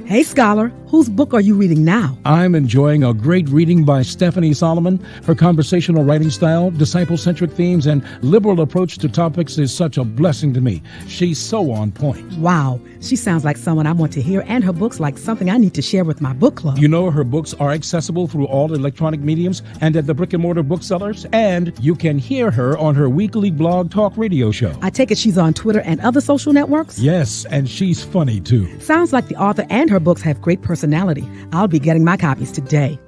Hey, Scholar, whose book are you reading now? I'm enjoying a great reading by Stephanie Solomon. Her conversational writing style, disciple-centric themes, and liberal approach to topics is such a blessing to me. She's so on point. Wow, she sounds like someone I want to hear, and her book's like something I need to share with my book club. You know, her books are accessible through all electronic mediums and at the brick-and-mortar booksellers, and you can hear her on her weekly blog talk radio show. I take it she's on Twitter and other social networks? Yes, and she's funny, too. Sounds like the author and her books have great personality. I'll be getting my copies today.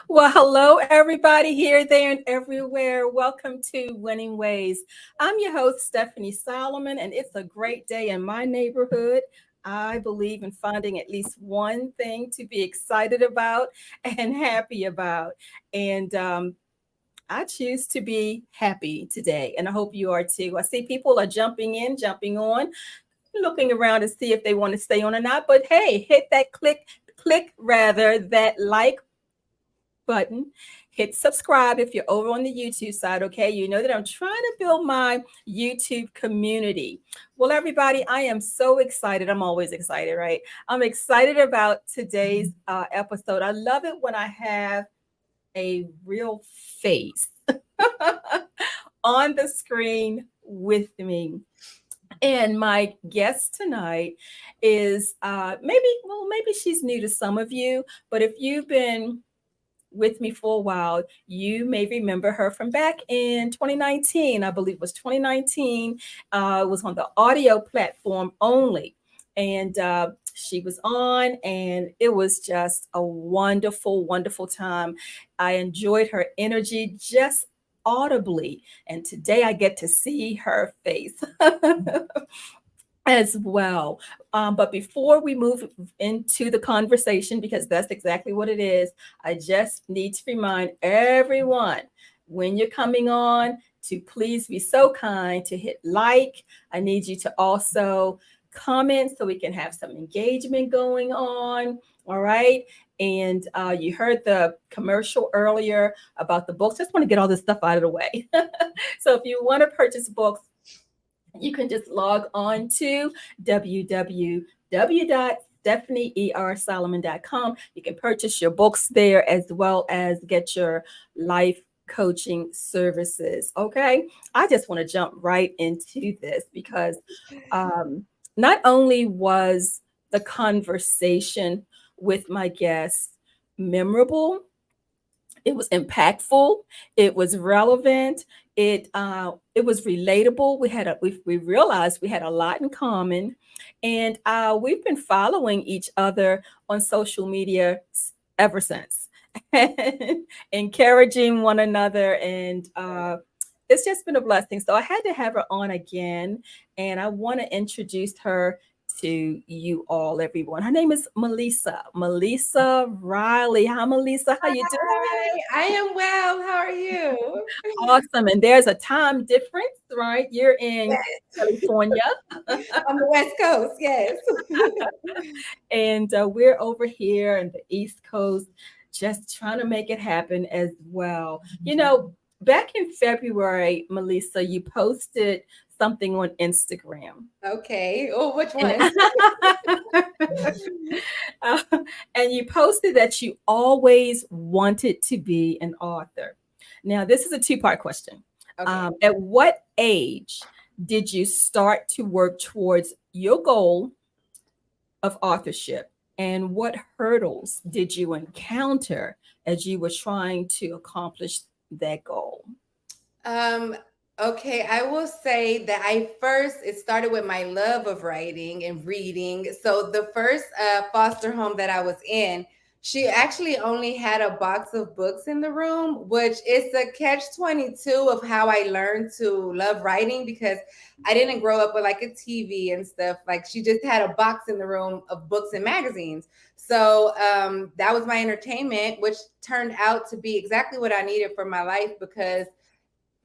Well, hello, everybody here, there, and everywhere. Welcome to Winning Ways. I'm your host, Stephanie Solomon, and it's a great day in my neighborhood. I believe in finding at least one thing to be excited about and happy about. And I choose to be happy today, and I hope you are too. I see people are jumping in, jumping on, looking around to see if they want to stay on or not. But hey, hit that click rather, that like button. Hit subscribe if you're over on the YouTube side, okay? You know that I'm trying to build my YouTube community. Well, everybody, I am so excited. I'm always excited, right? I'm excited about today's episode. I love it when I have a real face on the screen with me. And my guest tonight is maybe she's new to some of you, but if you've been with me for a while, you may remember her from back in 2019. I believe it was 2019. It was on the audio platform only. And she was on, and it was just a wonderful, wonderful time. I enjoyed her energy just audibly, and today I get to see her face as well. But before we move into the conversation, because that's exactly what it is, I just need to remind everyone, when you're coming on, to please be so kind to hit like. I need you to also comment so we can have some engagement going on. All right. And you heard the commercial earlier about the books. Just want to get all this stuff out of the way. So if you want to purchase books, you can just log on to www.stephanieersolomon.com. You can purchase your books there, as well as get your life coaching services. Okay. I just want to jump right into this because not only was the conversation with my guest memorable, it was impactful, it was relevant, it was relatable. We realized we had a lot in common, and we've been following each other on social media ever since, encouraging one another, and it's just been a blessing. So I had to have her on again, and I want to introduce her to you all, everyone. Her name is Malisa Riley. Hi, Malisa. How you doing? Hi, I am well. How are you? Awesome. And there's a time difference, right? You're in California. On the West Coast, yes. And we're over here in the East Coast, just trying to make it happen as well. You know, back in February, Malisa, you posted something on Instagram. Okay. Oh, which one? And you posted that you always wanted to be an author. Now, this is a two-part question. Okay. At what age did you start to work towards your goal of authorship? And what hurdles did you encounter as you were trying to accomplish that goal? Okay, I will say that it started with my love of writing and reading. So the first foster home that I was in, she actually only had a box of books in the room, which is a catch-22 of how I learned to love writing, because I didn't grow up with like a TV and stuff. Like, she just had a box in the room of books and magazines. So that was my entertainment, which turned out to be exactly what I needed for my life, because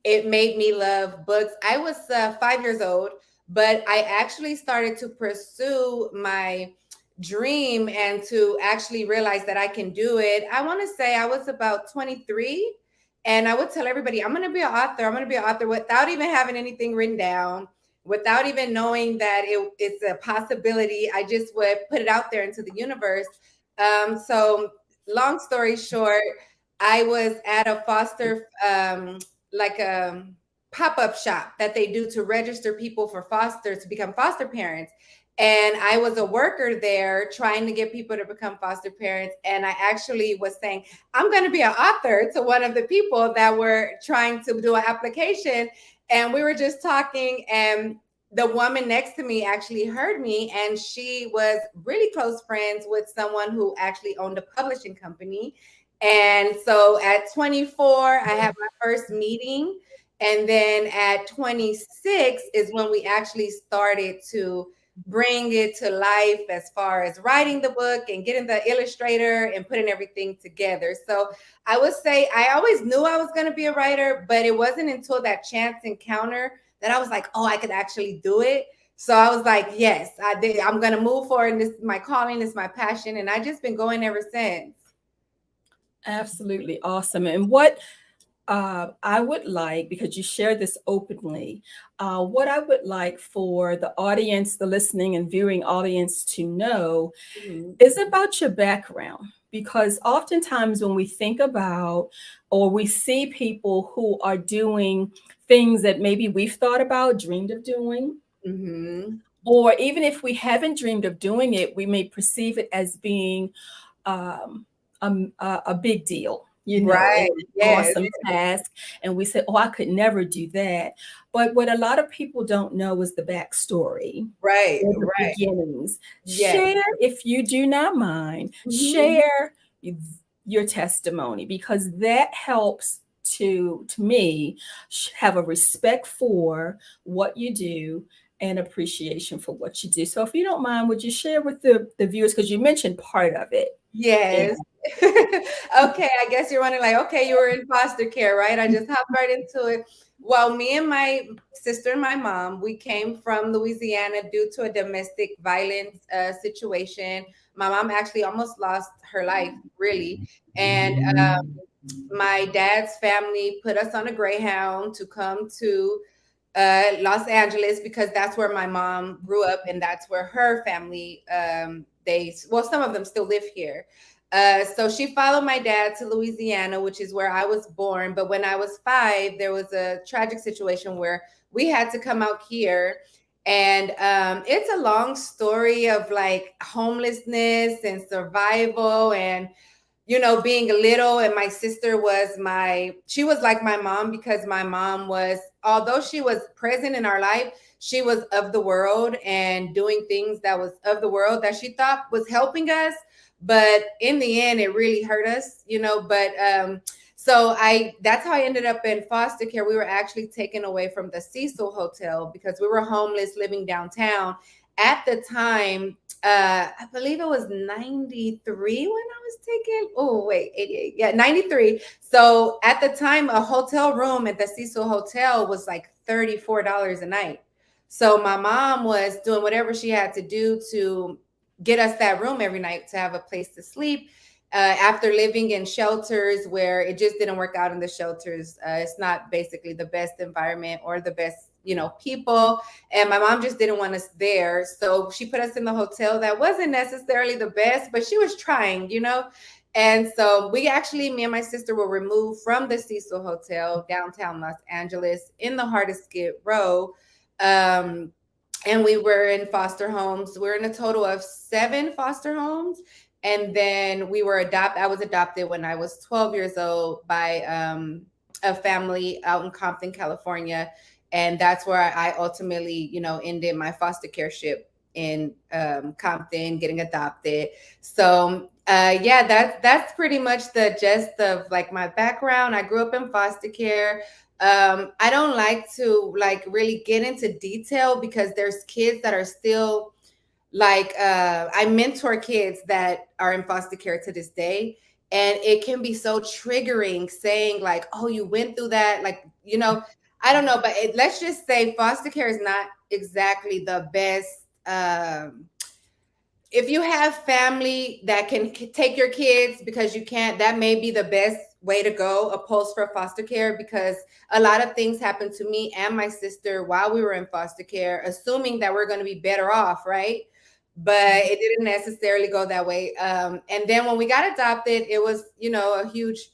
it made me love books. I was 5 years old, but I actually started to pursue my dream and to actually realize that I can do it. I want to say I was about 23, and I would tell everybody, I'm going to be an author. I'm going to be an author, without even having anything written down, without even knowing that it's a possibility. I just would put it out there into the universe. So long story short, I was at a foster, like a pop-up shop that they do to register people for foster to become foster parents. And I was a worker there trying to get people to become foster parents. And I actually was saying, I'm going to be an author to one of the people that were trying to do an application. And we were just talking, and the woman next to me actually heard me, and she was really close friends with someone who actually owned a publishing company. And so at 24, I had my first meeting. And then at 26 is when we actually started to bring it to life as far as writing the book and getting the illustrator and putting everything together. So I would say I always knew I was going to be a writer, but it wasn't until that chance encounter that I was like, oh, I could actually do it. So I was like, yes, I did. I'm going to move forward. And this is my calling, this is my passion. And I just been going ever since. Absolutely awesome. And what I would like, because you share this openly, what I would like for the audience, the listening and viewing audience to know is about your background. Because oftentimes when we think about or we see people who are doing things that maybe we've thought about, dreamed of doing, Mm-hmm. or even if we haven't dreamed of doing it, we may perceive it as being um, a big deal, and Right. an Yes. awesome task. And we say, oh, I could never do that. But what a lot of people don't know is the backstory Right. or the Right. beginnings. Yes. Share, if you do not mind, Mm-hmm. share your testimony, because that helps to me have a respect for what you do and appreciation for what you do. So if you don't mind, would you share with the viewers, because you mentioned part of it. And Yes. Okay, I guess you're wondering, like, okay, you were in foster care, right? I just hopped right into it. Well, me and my sister and my mom, we came from Louisiana due to a domestic violence situation. My mom actually almost lost her life, really. And my dad's family put us on a Greyhound to come to Los Angeles, because that's where my mom grew up and that's where her family, some of them still live here. So she followed my dad to Louisiana, which is where I was born. But when I was 5, there was a tragic situation where we had to come out here. And it's a long story of like homelessness and survival, and being little. And my sister she was like my mom, because my mom was, although she was present in our life, she was of the world and doing things that was of the world that she thought was helping us. But in the end, it really hurt us. But that's how I ended up in foster care. We were actually taken away from the Cecil Hotel because we were homeless living downtown. At the time, I believe it was 93 when I was taken. Oh, wait, 88. Yeah, 93. So at the time, a hotel room at the Cecil Hotel was like $34 a night. So my mom was doing whatever she had to do to get us that room every night to have a place to sleep. After living in shelters where it just didn't work out in the shelters, it's not basically the best environment or the best, people. And my mom just didn't want us there. So she put us in the hotel that wasn't necessarily the best, but she was trying. And so me and my sister were removed from the Cecil Hotel downtown Los Angeles in the heart of Skid Row. And we were in foster homes. We're in a total of 7 foster homes. And then I was adopted when I was 12 years old by a family out in Compton, California. And that's where I ultimately, ended my foster care ship in Compton, getting adopted. So yeah, that's pretty much the gist of like my background. I grew up in foster care. I don't like to like really get into detail because there's kids that are still like I mentor kids that are in foster care to this day, and it can be so triggering saying like, oh, you went through that, like, I don't know, but let's just say foster care is not exactly the best. If you have family that can take your kids because you can't, that may be the best way to go, a post for foster care, because a lot of things happened to me and my sister while we were in foster care, assuming that we're going to be better off, right? But it didn't necessarily go that way. And then when we got adopted, it was, a huge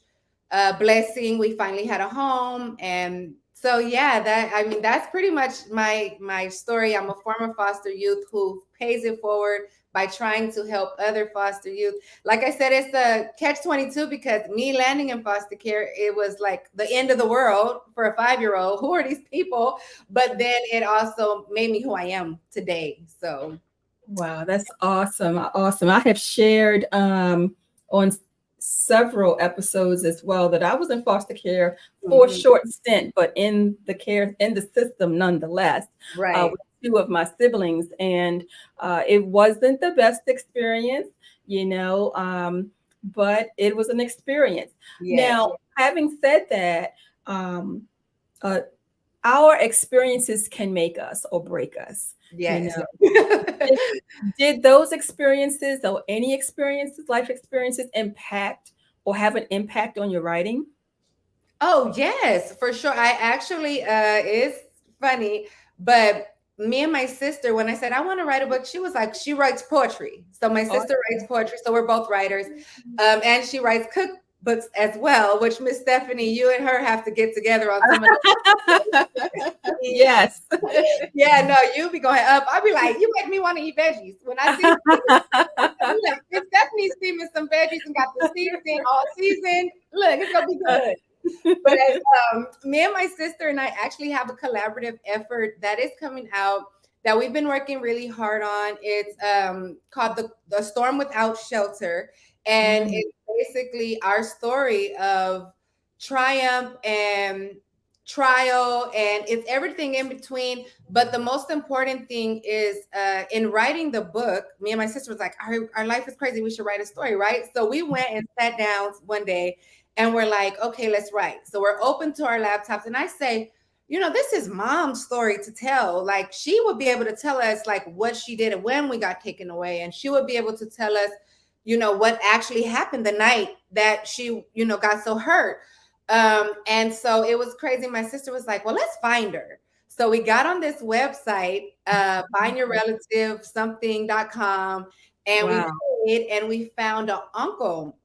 blessing. We finally had a home. And so, yeah, that's pretty much my story. I'm a former foster youth who pays it forward by trying to help other foster youth. Like I said, it's a catch-22, because me landing in foster care, it was like the end of the world for a 5-year-old. Who are these people? But then it also made me who I am today. So wow, that's awesome. Awesome. I have shared on several episodes as well that I was in foster care for a short stint, but in the system nonetheless, right. with two of my siblings. And it wasn't the best experience, but it was an experience. Yes. Now, having said that, um, uh, our experiences can make us or break us. Yes. Did, did those experiences or any experiences, life experiences, impact or have an impact on your writing? Oh, yes, for sure. I actually, it's funny, but me and my sister, when I said I want to write a book, she was like, she writes poetry. So my sister writes poetry, so we're both writers. And she writes cookbooks as well, which Miss Stephanie, you and her have to get together on some of Yes. Yeah, no, you be going up. I'll be like, you make me want to eat veggies. When I see I'm like, Miss Stephanie's steaming some veggies and got the season all season. Look, it's gonna be good. But me and my sister and I actually have a collaborative effort that is coming out that we've been working really hard on. It's called the Storm Without Shelter, and it's basically our story of triumph and trial, and it's everything in between. But the most important thing is, in writing the book, me and my sister was like, our life is crazy, we should write a story, right? So we went and sat down one day and we're like, okay, let's write. So we're open to our laptops. And I say, this is mom's story to tell. Like, she would be able to tell us like what she did and when we got taken away. And she would be able to tell us, what actually happened the night that she, got so hurt. And so it was crazy. My sister was like, well, let's find her. So we got on this website, findyourrelative and Wow. we did, and we found an uncle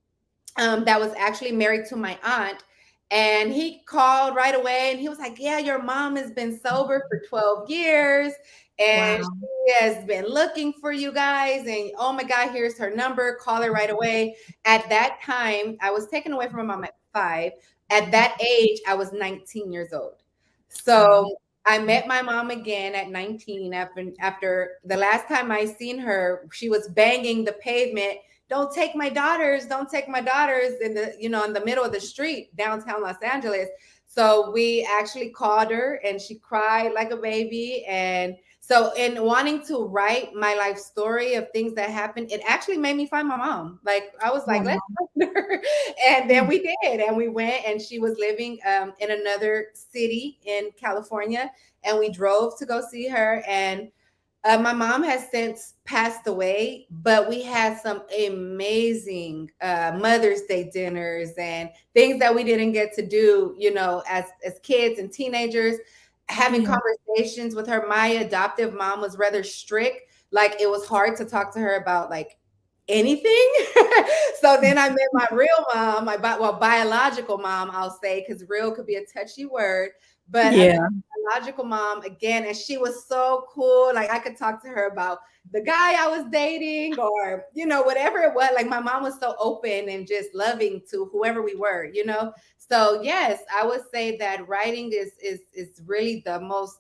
that was actually married to my aunt. And he called right away and he was like, yeah, your mom has been sober for 12 years and Wow. she has been looking for you guys. And oh my God, here's her number. Call her right away. At that time, I was taken away from my mom at 5. At that age, I was 19 years old. So I met my mom again at 19 after the last time I seen her, she was banging the pavement. Don't take my daughters, don't take my daughters in the middle of the street, downtown Los Angeles. So we actually called her and she cried like a baby. And so in wanting to write my life story of things that happened, it actually made me find my mom. Like, I was like, let's find her. And then we did. And we went, and she was living in another city in California. And we drove to go see her. And my mom has since passed away, but we had some amazing Mother's Day dinners and things that we didn't get to do, as kids and teenagers, having conversations with her. My adoptive mom was rather strict. Like, it was hard to talk to her about like anything. So then I met my real mom, biological mom, I'll say, because real could be a touchy word. But I met my biological mom again, and she was so cool. Like, I could talk to her about the guy I was dating or, whatever it was. Like, my mom was so open and just loving to whoever we were. So yes, I would say that writing is really the most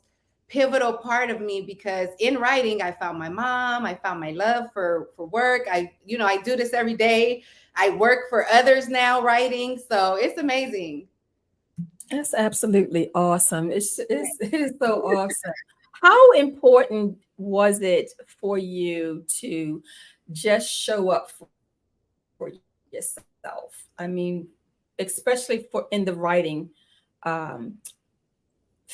pivotal part of me, because in writing I found my mom, I found my love for work. I do this every day. I work for others now writing, so it's amazing. That's absolutely awesome. It is so awesome. How important was it for you to just show up for yourself? I mean, especially for in the writing um,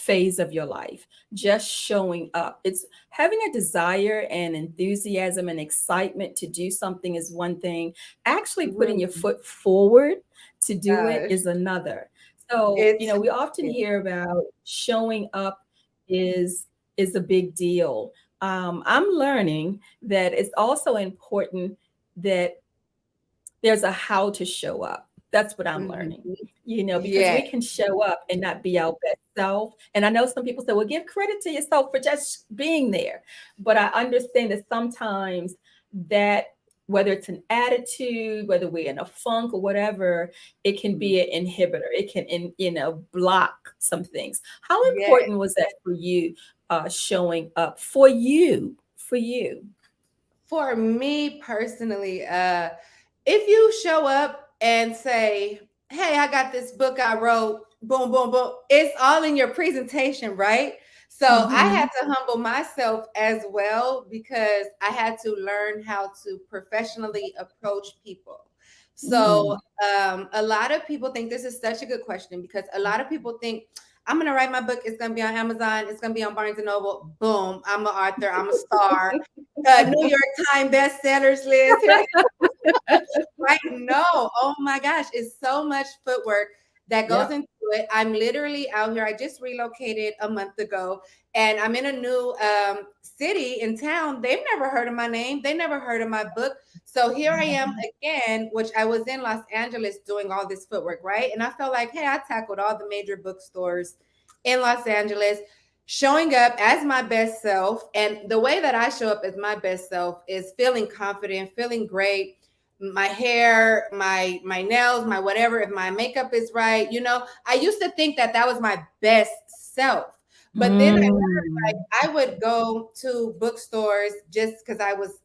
phase of your life, just showing up. It's having a desire and enthusiasm and excitement to do something is one thing. Actually putting your Mhm. foot forward to do it Gosh, is another. So, it's we often hear about showing up is is a big deal. I'm learning that it's also important that there's a how to show up. That's what I'm mhm. learning. Because Yeah, we can show up and not be our best self. And I know some people say, well, give credit to yourself for just being there. But I understand that sometimes that, whether it's an attitude, whether we're in a funk or whatever, it can mhm. be an inhibitor. It can, block some things. How Yeah. important was that for you, showing up for you, for you? For me personally, if you show up and say, "Hey, I got this book I wrote," boom, boom, boom, it's all in your presentation, right? So I had Mhm. to humble myself as well because I had to learn how to professionally approach people. So Mm. a lot of people think this is such a good question because a lot of people think I'm gonna write my book. It's gonna be on Amazon. It's gonna be on Barnes and Noble. Boom! I'm an author. I'm a star. New York Times bestsellers list. Here I Right? No. Oh my gosh. It's so much footwork that goes Yep. into it. I'm literally out here. I just relocated a month ago and I'm in a new city in town. They've never heard of my name. They never heard of my book. So here I am again, which I was in Los Angeles doing all this footwork, right? And I felt like, hey, I tackled all the major bookstores in Los Angeles, showing up as my best self. And the way that I show up as my best self is feeling confident, feeling great, my hair, my nails, my whatever, if my makeup is right. I used to think that that was my best self. But then I learned like Mm. I would go to bookstores just because I was,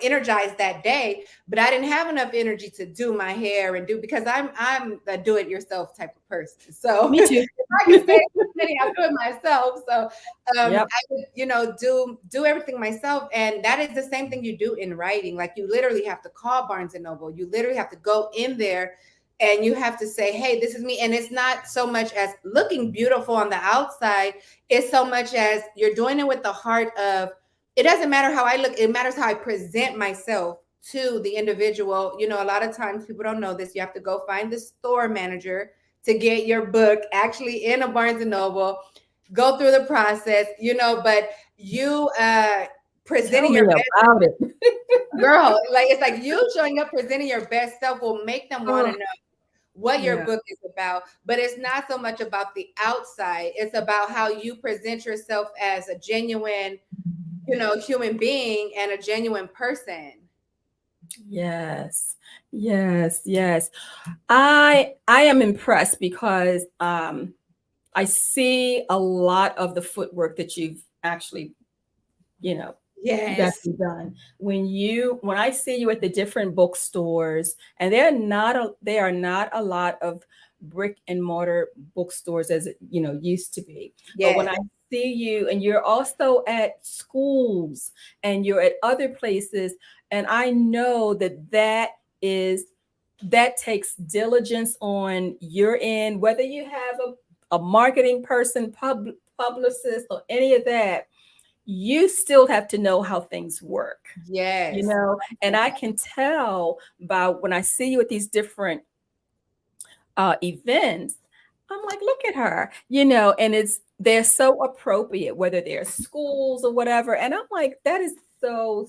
energized that day, but I didn't have enough energy to do my hair and do because I'm a do-it-yourself type of person. So Me if too. I can save some money, I'll do it myself. So Yep. I would, do everything myself. And that is the same thing you do in writing. Like you literally have to call Barnes and Noble. You literally have to go in there and you have to say, hey, this is me. And it's not so much as looking beautiful on the outside, it's so much as you're doing it with the heart of it doesn't matter how I look, it matters how I present myself to the individual. A lot of times people don't know this. You have to go find the store manager to get your book actually in a Barnes and Noble, go through the process, but you Tell presenting me your best about it. girl, like it's like you showing up presenting your best self will make them want to Oh, know what your yeah. book is about. But it's not so much about the outside, it's about how you present yourself as a genuine, human being and a genuine person. Yes. Yes. Yes. I am impressed because I see a lot of the footwork that you've actually, you know, you've Yes. actually done. When I see you at the different bookstores, and there are not a lot of brick and mortar bookstores as it, used to be. But when Yes. I see you and you're also at schools and you're at other places, and I know is that takes diligence on your end, whether you have a marketing person, publicist, or any of that, you still have to know how things work, Yes. and I can tell by when I see you at these different events. I'm like, look at her, and they're so appropriate, whether they're schools or whatever. And I'm like, that is so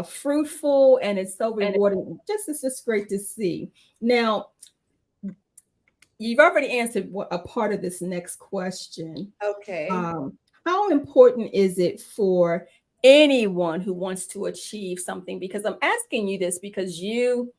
fruitful, and it's so rewarding. It's just great to see. Now, you've already answered a part of this next question. Okay. Um, how important is it for anyone who wants to achieve something? Because I'm asking you this because you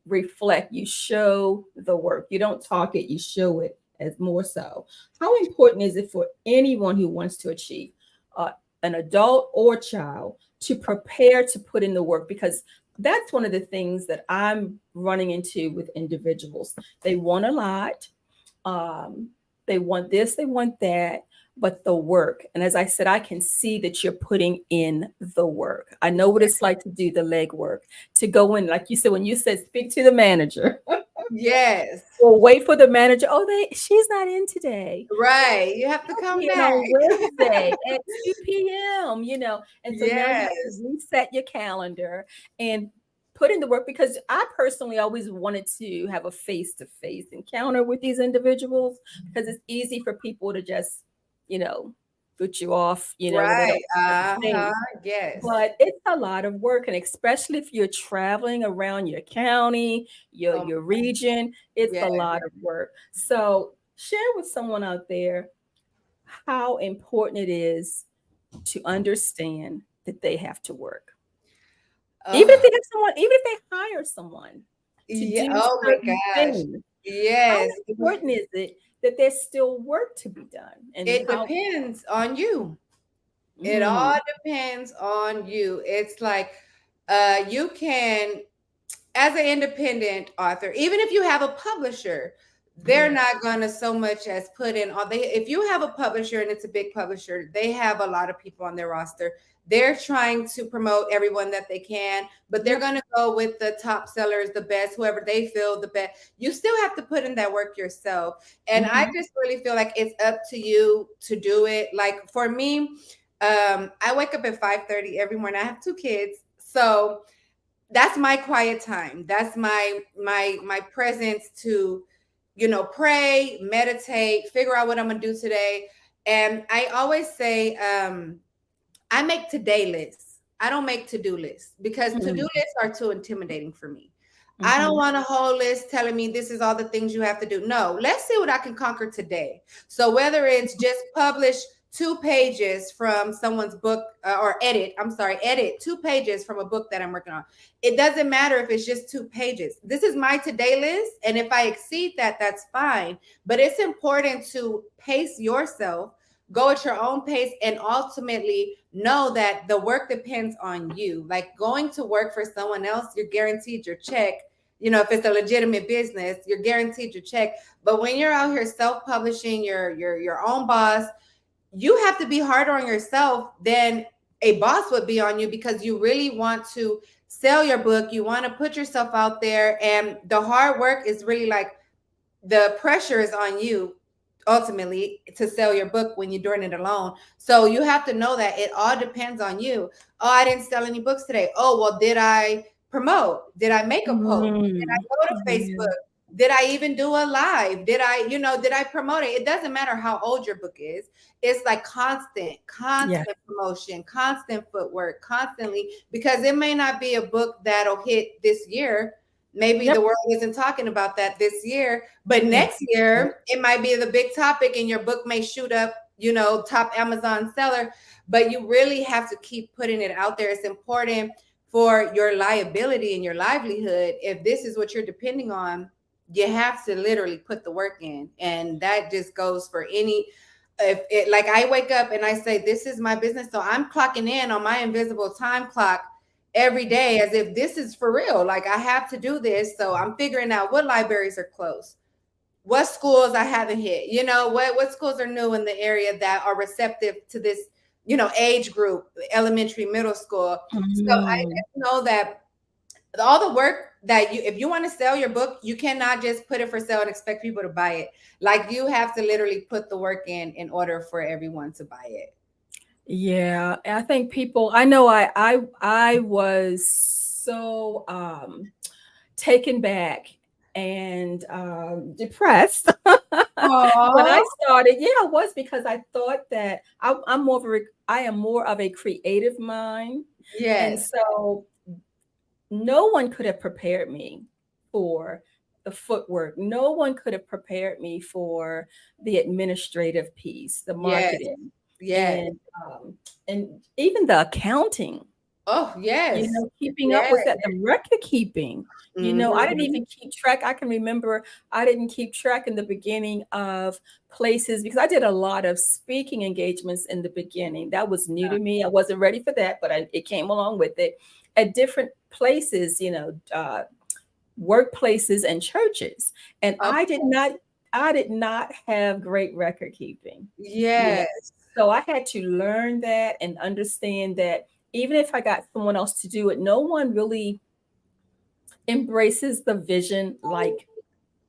reflect, you show the work. You don't talk it, you show it as more so. How important is it for anyone who wants to achieve, uh, an adult or child, to prepare to put in the work? Because that's one of the things that I'm running into with individuals. They want a lot. Um, they want this, they want that. but the work. And as I said, I can see that you're putting in the work. I know what it's like to do the legwork, to go in, like you said, when you said speak to the manager Yes. or wait for the manager. Oh, she's not in today. Right. You have to I'll come be in back. on Wednesday at 2 p.m., And so now you have Yes. to reset your calendar and put in the work, because I personally always wanted to have a face-to-face encounter with these individuals, because it's easy for people to just, you know, put you off, when they Right. don't have the Uh-huh. face. Yes. But it's a lot of work, and especially if you're traveling around your county, your Um, your region, it's yeah. a lot of work. So share with someone out there how important it is to understand that they have to work. Even if Oh, they have someone, even if they hire someone to yeah. do Oh my certain gosh. things, how Yes. important is it that there's still work to be done? And It how depends on you. It all mm, depends on you. It's like you can, as an independent author, even if you have a publisher, they're yeah. not going to so much as put in all they, if you have a publisher and it's a big publisher, they have a lot of people on their roster. They're trying to promote everyone that they can, but they're Yep. going to go with the top sellers, the best, whoever they feel the best. You still have to put in that work yourself. And I Mhm. just really feel like it's up to you to do it. Like for me, I wake up at 5:30 every morning. I have two kids. So that's my quiet time. That's my presence to, pray, meditate, figure out what I'm gonna do today. And I always say, I make today lists. I don't make to-do lists, because to-do Mhm. lists are too intimidating for me. I don't Mhm. want a whole list telling me this is all the things you have to do. No, let's see what I can conquer today. So whether it's just publish 2 pages from someone's book, or edit 2 pages from a book that I'm working on. It doesn't matter if it's just 2 pages. This is my today list. And if I exceed that, that's fine. But it's important to pace yourself, go at your own pace, and ultimately know that the work depends on you. Like going to work for someone else, you're guaranteed your check. If it's a legitimate business, you're guaranteed your check. But when you're out here self-publishing, your own boss, you have to be harder on yourself than a boss would be on you, because you really want to sell your book. You want to put yourself out there, and the hard work is really like, the pressure is on you ultimately to sell your book when you're doing it alone. So you have to know that it all depends on you. Oh, I didn't sell any books today. Oh, well, did I promote? Did I make a post? Did I Mhm. go to Yeah. Facebook? Did I even do a live? Did I promote it? It doesn't matter how old your book is. It's like Yes. constant promotion, constant footwork, constantly, because it may not be a book that'll hit this year. Maybe the Yep. world isn't talking about that this year, but Yeah. next year it might be the big topic and your book may shoot up, top Amazon seller. But you really have to keep putting it out there. It's important for your liability and your livelihood. If this is what you're depending on, you have to literally put the work in. And that just goes for any, if it, like, I wake up and I say, this is my business. So I'm clocking in on my invisible time clock every day as if this is for real. Like, I have to do this. So I'm figuring out what libraries are closed, what schools I haven't hit, what schools are new in the area that are receptive to this, age group, elementary, middle school. So I Mhm. just know that all the work that if you want to sell your book, you cannot just put it for sale and expect people to buy it. Like, you have to literally put the work in order for everyone to buy it. Yeah, I think people. I know. I was so taken back and depressed when I Oh, started. Yeah, I was, because I thought that I am more of a creative mind, and yes. so no one could have prepared me for the footwork. No one could have prepared me for the administrative piece, the Yes. marketing, Yes. and and even the accounting. Oh, yes. Keeping up Yes. with that, the record keeping. I didn't Mhm. even keep track. I can remember I didn't keep track in the beginning of places, because I did a lot of speaking engagements in the beginning. That was new to me. I wasn't ready for that, but it came along with it at different places, workplaces and churches. And Oh, I did not I did not have great record keeping. You know, Yes. so I had to learn that and understand that even if I got someone else to do it, no one really embraces the vision like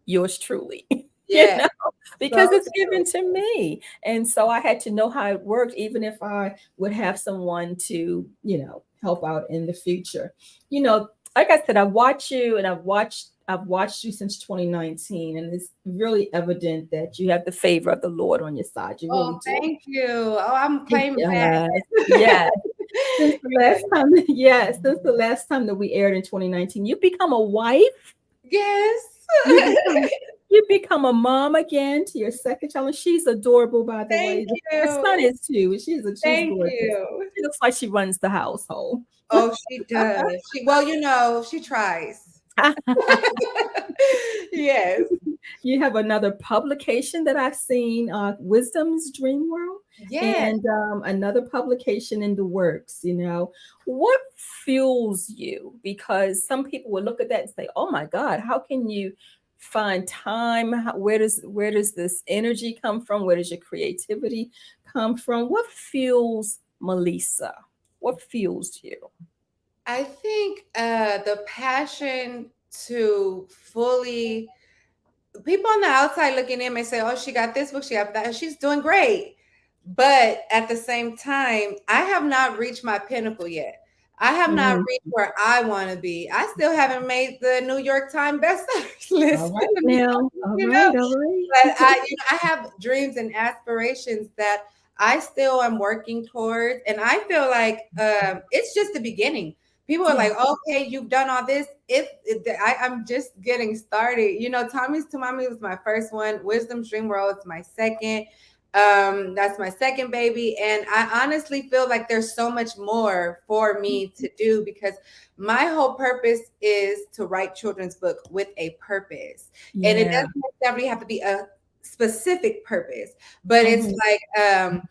yours truly. you Yeah. know, So because it's true. given to me. And so I had to know how it worked, even if I would have someone to, help out in the future. You know, like I said, I watch you and I've watched you since 2019, and it's really evident that you have the favor of the Lord on your side. You Oh, really do. thank you. Oh, I'm claiming Yes, that. yes. Since the last Yes. time, yes, since the last time that we aired in 2019, you become a wife. Yes. You become you become a mom again to your second child, and she's adorable, by the way. Thank The son you. is too. She's Thank gorgeous. you. She looks like she runs the household. Oh, she does. Well, she tries. Yes. You have another publication that I've seen, Wisdom's Dream World, Yes. and another publication in the works. What fuels you? Because some people will look at that and say, "Oh my God, how can you find time? Where does this energy come from? Where does your creativity come from? What fuels Melissa? What fuels you?" I think the passion to fully people on the outside looking in may say, "Oh, she got this book, she got that, she's doing great." But at the same time, I have not reached my pinnacle yet. I have not Mhm. reached where I want to be. I still haven't made the New York Times bestsellers All list. right now. All you know, right. All but right. I have dreams and aspirations that I still am working towards, and I feel like it's just the beginning. People are Yeah. like, "Okay, you've done all this." I'm just getting started. Tommy's to Mommy was my first one. Wisdom's Dream World is my second. That's my second baby, and I honestly feel like there's so much more for me to do because my whole purpose is to write children's book with a purpose, and it Yeah. doesn't necessarily have to be a specific purpose, but it's Mhm. like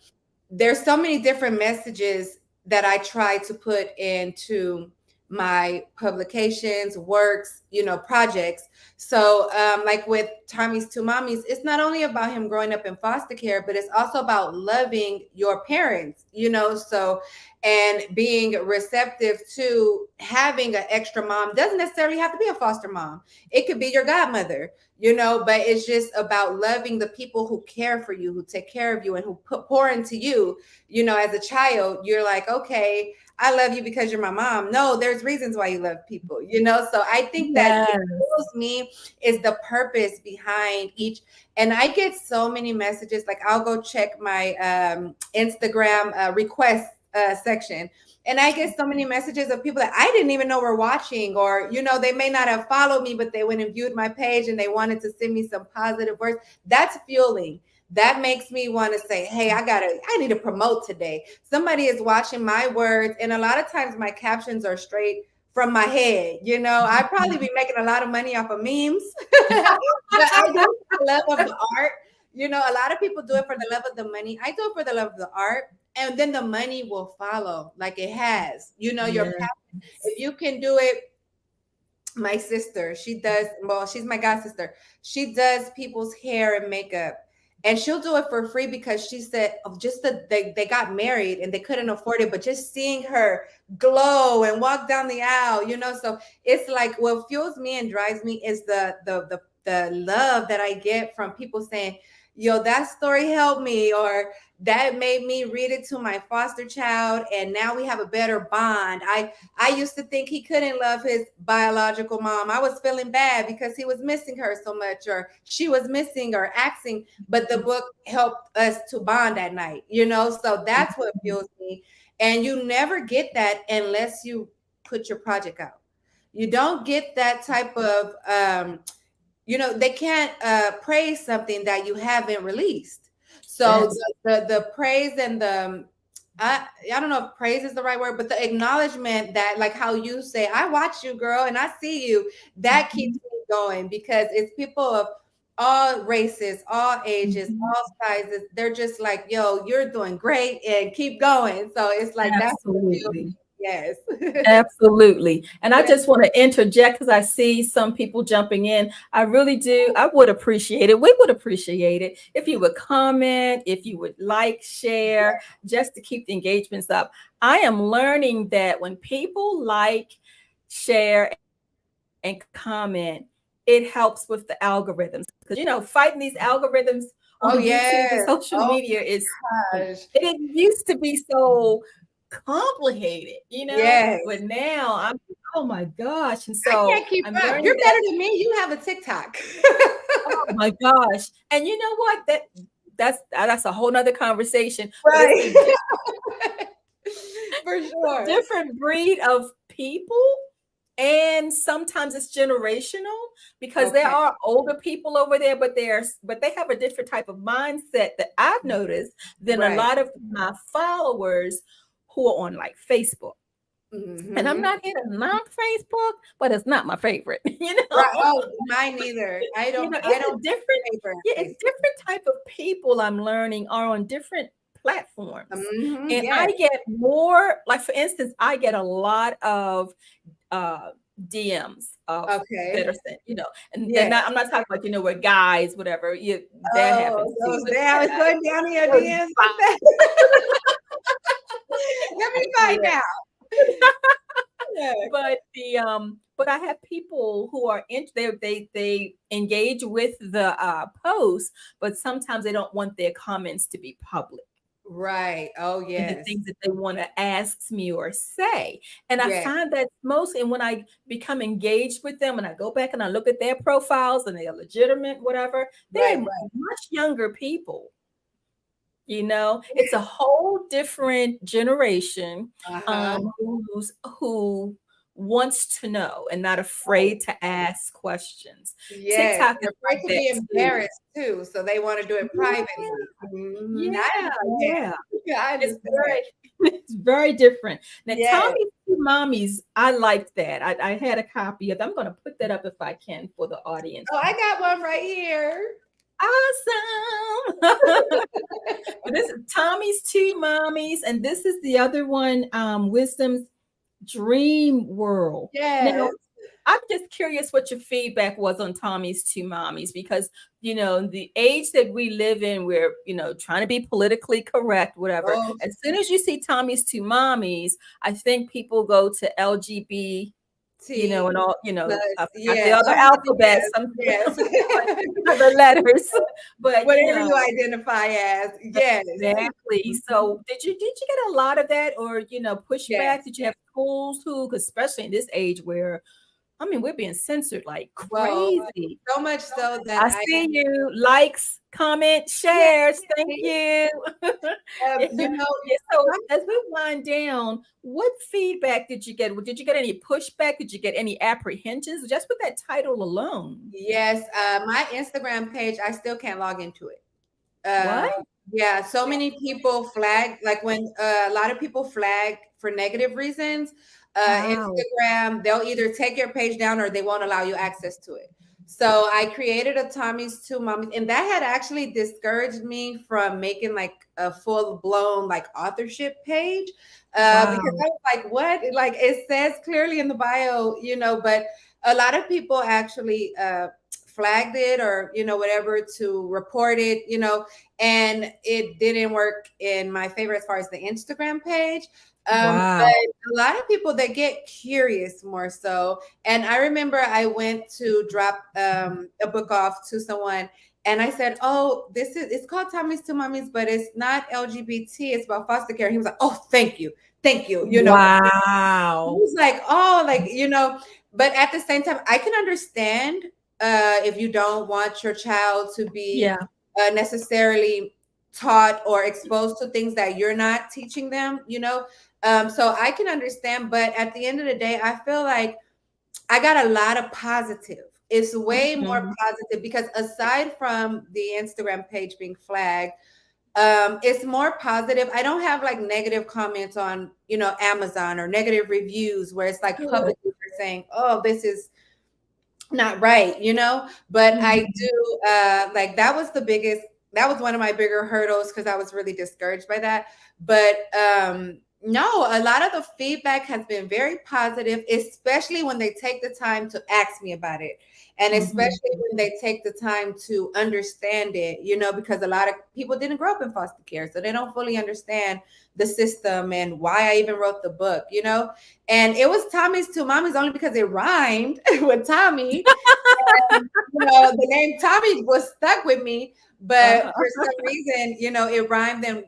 there's so many different messages that I try to put into my publications, works, projects. So, like with Tommy's Two Mommies, it's not only about him growing up in foster care, but it's also about loving your parents. So, and being receptive to having an extra mom doesn't necessarily have to be a foster mom. It could be your godmother, but it's just about loving the people who care for you, who take care of you, and who pour into you. As a child, you're like, okay, I love you because you're my mom. No, there's reasons why you love people. So I think that what Yes. kills me is the purpose behind each. And I get so many messages. Like I'll go check my Instagram request section, and I get so many messages of people that I didn't even know were watching, or they may not have followed me, but they went and viewed my page and they wanted to send me some positive words. That's fueling. That makes me want to say, "Hey, I need to promote today." Somebody is watching my words, and a lot of times my captions are straight from my head. I probably be making a lot of money off of memes, but I do it for the love of the art. A lot of people do it for the love of the money. I do it for the love of the art, and then the money will follow like it has. Your Yes. passion. If you can do it, my sister, she does, well, she's my god sister. She does people's hair and makeup, and she'll do it for free because she said just that they got married and they couldn't afford it, but just seeing her glow and walk down the aisle. So it's like what fuels me and drives me is the love that I get from people saying, "Yo, that story helped me," or "That made me read it to my foster child, and now we have a better bond." I used to think he couldn't love his biological mom. I was feeling bad because he was missing her so much, or she was missing or axing, but the book helped us to bond at night. So that's what fuels me. And you never get that unless you put your project out. You don't get that type of they can't praise something that you haven't released. So That's the praise and the I don't know if praise is the right word, but the acknowledgement that, like how you say, "I watch you, girl, and I see you," that keeps Mhm. me going because it's people of all races, all ages, Mhm. all sizes. They're just like, "Yo, you're doing great and keep going." So it's like that's what feels Absolutely. me. Yes. Absolutely. And I Yes. just want to interject because I see some people jumping in. I really do. I would appreciate it. We would appreciate it if you would comment, if you would like, share, just to keep the engagements up. I am learning that when people like, share, and comment, it helps with the algorithms. Because, fighting these algorithms on YouTube and social Oh, media is, yes. Oh it my didn't gosh. used to be so complicated, but Yes. now I'm, oh my gosh. And I so can't keep I'm up. learning You're that, better than me. You have a TikTok. oh my gosh. And you know what? That's a whole nother conversation, but it's Right. For a sure. different breed of people. And sometimes it's generational because there Okay. are older people over there, but they have a different type of mindset that I've noticed than a Right. lot of my followers who are on like Facebook. And I'm Hmm. not here to knock Facebook, but it's not my favorite, Right. Oh, mine neither. I It's don't a different, favor yeah, it's Facebook. different type of people I'm learning are on different platforms. Hmm. And Yes. I get more, like for instance, I get a lot of uh DMs of that Okay. are sent, and they're Yes. not, I'm not talking about, where guys, whatever, that happens Oh, too, those but damn it's going down in your those DMs like that. guys, Let me find yeah. out. Yeah. But I have people who are they engage with the post, but sometimes they don't want their comments to be public Right. Oh, and the yes. things that they want to ask me or say. And I Yes. find that most, and when I become engaged with them and I go back and I look at their profiles and they are legitimate, whatever, they're Right. Right. much younger people. It's a whole different generation Uh-huh. who wants to know and not afraid to ask questions. Yes. TikTok is They're like afraid to that be too. embarrassed too, so they want to do it Yeah, privately. I yeah, understand. yeah. Yeah, I It's understand. very it's very different. Now, Yes. Tommy's Two Mommies, I liked that. I had a copy of. I'm going to put that up if I can for the audience. Oh, I got one right here. Awesome. But this is Tommy's Two Mommies, and this is the other one, Wisdom's Dream World. Now, Yes. I'm just curious what your feedback was on Tommy's Two Mommies because, the age that we live in, we're, trying to be politically correct, whatever. Oh, As soon as you see Tommy's Two Mommies, I think people go to LGBT, T and all, plus, I forgot the yeah. other Yes, alphabet, some yes. other letters, but, Whatever you identify as. Yes. exactly. So did you get a lot of that or Yes. pushback? Did you have schools who, 'cause especially in this age where I mean we're being censored like Well, crazy. so much so that I I see you. Likes, comments, yeah, shares. Thank you. you know, Yeah, so as we wind down, what feedback did you get? Did you get any pushback? Did you get any apprehensions just with that title alone? yes, my Instagram page, I still can't log into it. What? Yeah, so many people flag, like when a lot of people flag for negative reasons, Wow. Instagram, they'll either take your page down or they won't allow you access to it. So I created a Tommy's Two Mommies, and that had actually discouraged me from making like a full blown like authorship page, because Wow. I was like, what? Like it says clearly in the bio, but a lot of people actually flagged it or whatever to report it, and it didn't work in my favor as far as the Instagram page. But Wow. a lot of people that get curious more so. And I remember I went to drop a book off to someone and I said, oh, it's called Tommy's Two Mommies, but it's not LGBT, it's about foster care. He was like, oh, thank you. Thank you. He Wow. was like, oh, like, but at the same time, I can understand if you don't want your child to be Yeah. necessarily taught or exposed to things that you're not teaching them, so I can understand. But at the end of the day, I feel like I got a lot of positive. It's way more Mhm. positive because aside from the Instagram page being flagged, it's more positive. I don't have like negative comments on, Amazon or negative reviews where it's like Good. publicly saying, oh, this is not right, but I Mhm. do like that was one of my bigger hurdles because I was really discouraged by that. But No, a lot of the feedback has been very positive, especially when they take the time to ask me about it. And Mhm. especially when they take the time to understand it, because a lot of people didn't grow up in foster care, so they don't fully understand the system and why I even wrote the book. And it was Tommy's Two Mommies only because it rhymed with Tommy. And, the name Tommy was stuck with me, but for Uh-huh. some reason, it rhymed. And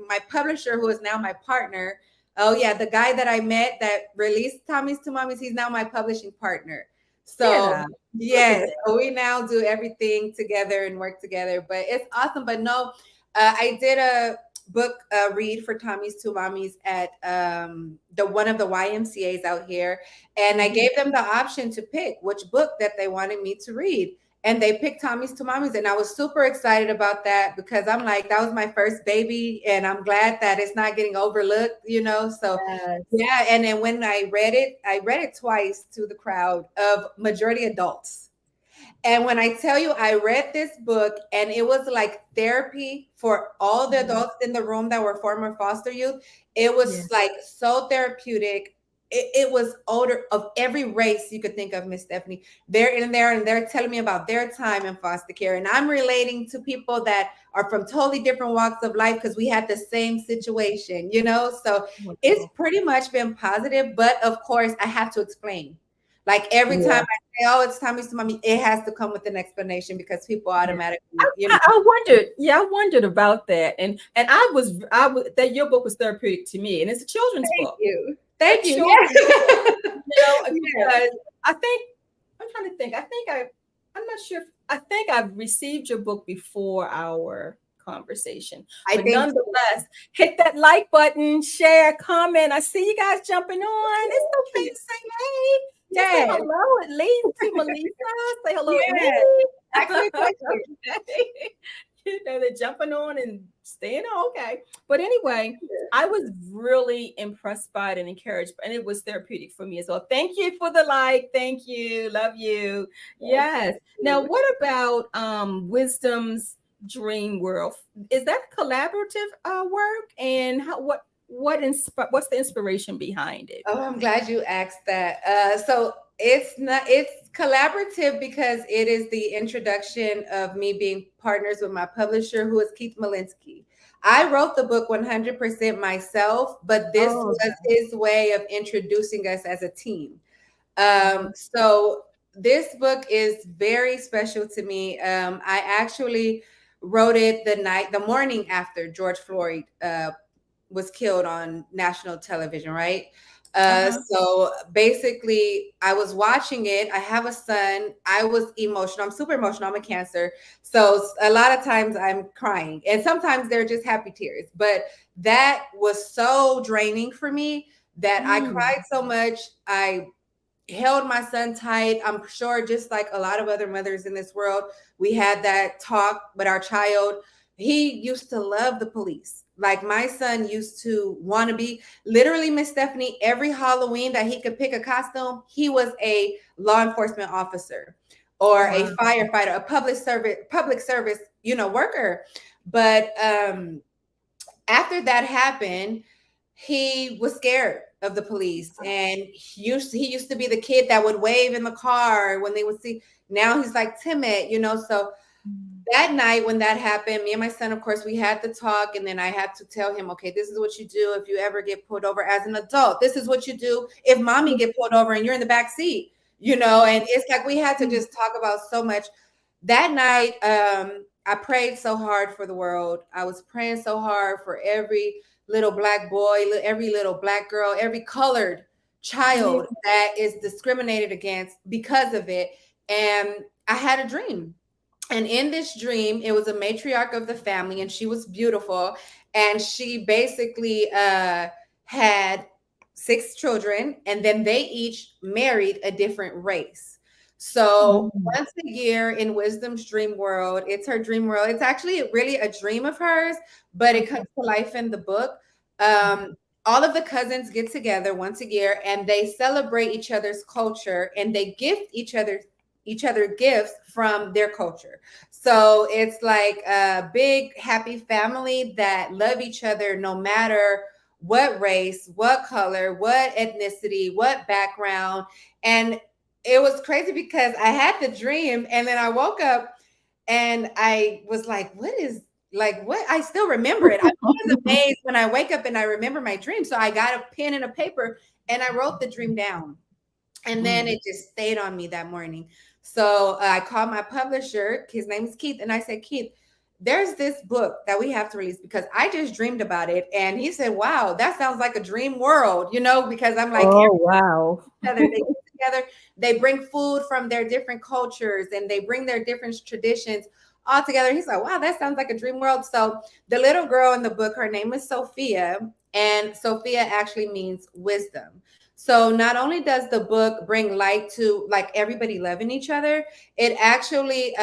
my publisher, who is now my partner, oh yeah, the guy that I met that released Tommy's Two Mommies, he's now my publishing partner. Get So out. Look at yes, that. so we now do everything together and work together. But it's awesome. But no, I did a book read for Tommy's Two Mommies at the one of the YMCA's out here, and I Mhm. gave them the option to pick which book that they wanted me to read. And they picked Tommy's Two Mommies. And I was super excited about that because I'm like, that was my first baby. And I'm glad that it's not getting overlooked. So Yes. yeah. And then when I read it twice to the crowd of majority adults. And when I tell you, I read this book and it was like therapy for all the Mhm. adults in the room that were former foster youth. It was Yeah. like so therapeutic. It was older of every race you could think of, Miss Stephanie. They're in there and they're telling me about their time in foster care. And I'm relating to people that are from totally different walks of life because we had the same situation. So it's Wonderful. pretty much been positive. But of course, I have to explain. Like every time Yeah. say, oh, it's Tommy's to mommy, it has to come with an explanation because people Yeah. I, automatically. I wondered, yeah, I wondered about that, and I was that your book was therapeutic to me, and it's a children's Thank book, you. a Thank you. children's book, Yeah. Yes. because I think I'm trying to think. I'm not sure. I think I've received your book before our conversation, I but think so. nonetheless, hit that like button, share, comment. I see you guys jumping on. It's okay to say hey. Just say Yes. hello at least to Melissa. Say hello at me. Yes. Ask me a question. Okay. They're jumping on and staying on. Okay. But anyway, I was really impressed by it and encouraged, and it was therapeutic for me as well. Thank you for the like. Thank you. Love you. Yes. Yes. Thank Now, you. what about Wisdom's Dream World? Is that collaborative work? And what's the inspiration behind it? Oh, I'm glad you asked that. So it's collaborative because it is the introduction of me being partners with my publisher, who is Keith Malinsky. I wrote the book 100% myself, but this Oh, was his way of introducing us as a team. uh-huh. So this book is very special to me. I actually wrote it the morning after George Floyd was killed on national television, right? Uh-huh. So basically, I was watching it. I have a son. I was emotional. I'm super emotional. I'm a Cancer. So a lot of times I'm crying, and sometimes they're just happy tears. But that was so draining for me that I Mm. cried so much. I held my son tight. I'm sure, just like a lot of other mothers in this world, we had that talk with our child. He used to love the police. Like my son used to want to be literally, Miss Stephanie, every Halloween that he could pick a costume, he was a law enforcement officer or a Wow. firefighter, a public service worker. But after that happened, he was scared of the police, and he used to be the kid that would wave in the car when they would see. Now he's like timid. So Mm. that night when that happened, me and my son, of course, we had to talk, and then I had to tell him, okay, this is what you do if you ever get pulled over as an adult. This is what you do if mommy get pulled over and you're in the back seat. And it's like we had to Mm. just talk about so much. That night, I prayed so hard for the world. I was praying so hard for every little black boy, every little black girl, every colored Yeah. child that is discriminated against because of it. And I had a dream. And in this dream, it was a matriarch of the family, and she was beautiful. And she basically had 6 children, and then they each married a different race. So Mm. once a year in Wisdom's dream world, it's her dream world. It's actually really a dream of hers, but it comes Okay. to life in the book. Mhm. All of the cousins get together once a year and they celebrate each other's culture, and they gift each other gifts from their culture. So it's like a big happy family that love each other no matter what race, what color, what ethnicity, what background. And it was crazy because I had the dream and then I woke up and I was like, what is like what? I still remember it. I'm always amazed when I wake up and I remember my dream. So I got a pen and a paper and I wrote the dream down. And then it just stayed on me that morning. So I called my publisher. His name is Keith. And I said, Keith, there's this book that we have to release because I just dreamed about it. And he said, wow, that sounds like a dream world, you know, because I'm like, Oh, wow. they get together, they bring food from their different cultures and they bring their different traditions all together. He's like, wow, that sounds like a dream world. So the little girl in the book, her name is Sophia, and Sophia actually means wisdom. So not only does the book bring light to like everybody loving each other, it actually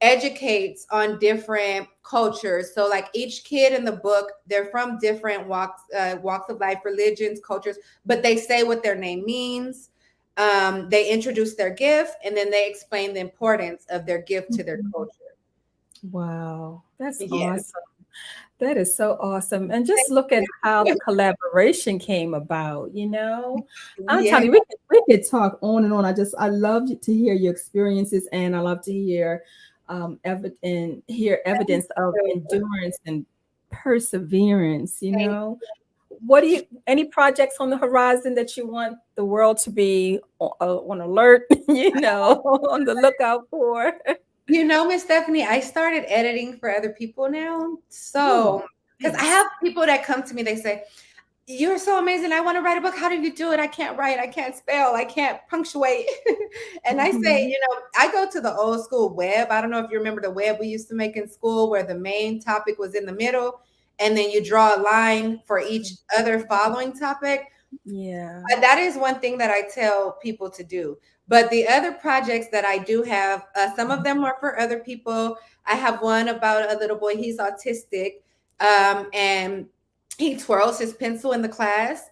educates on different cultures. So like each kid in the book, they're from different walks of life, religions, cultures, but they say what their name means. They introduce their gift and then they explain the importance of their gift to their culture. Wow, that's Yes. awesome. That is so awesome. And just look at how the collaboration came about, you know. I'm Yeah. telling you, we could talk on and on. I love to hear your experiences and I love to hear evidence of endurance and perseverance, you know. What do you any projects on the horizon that you want the world to be on alert, you know, on the lookout for? You know, Miss Stephanie, I started editing for other people now. Ooh, So, because I nice. have people that come to me, they say, you're so amazing. I want to write a book. How do you do it? I can't write. I can't spell. I can't punctuate. And I say, Mhm. you know, I go to the old school web. I don't know if you remember the web we used to make in school where the main topic was in the middle and then you draw a line for each other following topic. Yeah. That is one thing that I tell people to do. But the other projects that I do have, some of them are for other people. I have one about a little boy. He's autistic, and he twirls his pencil in the class.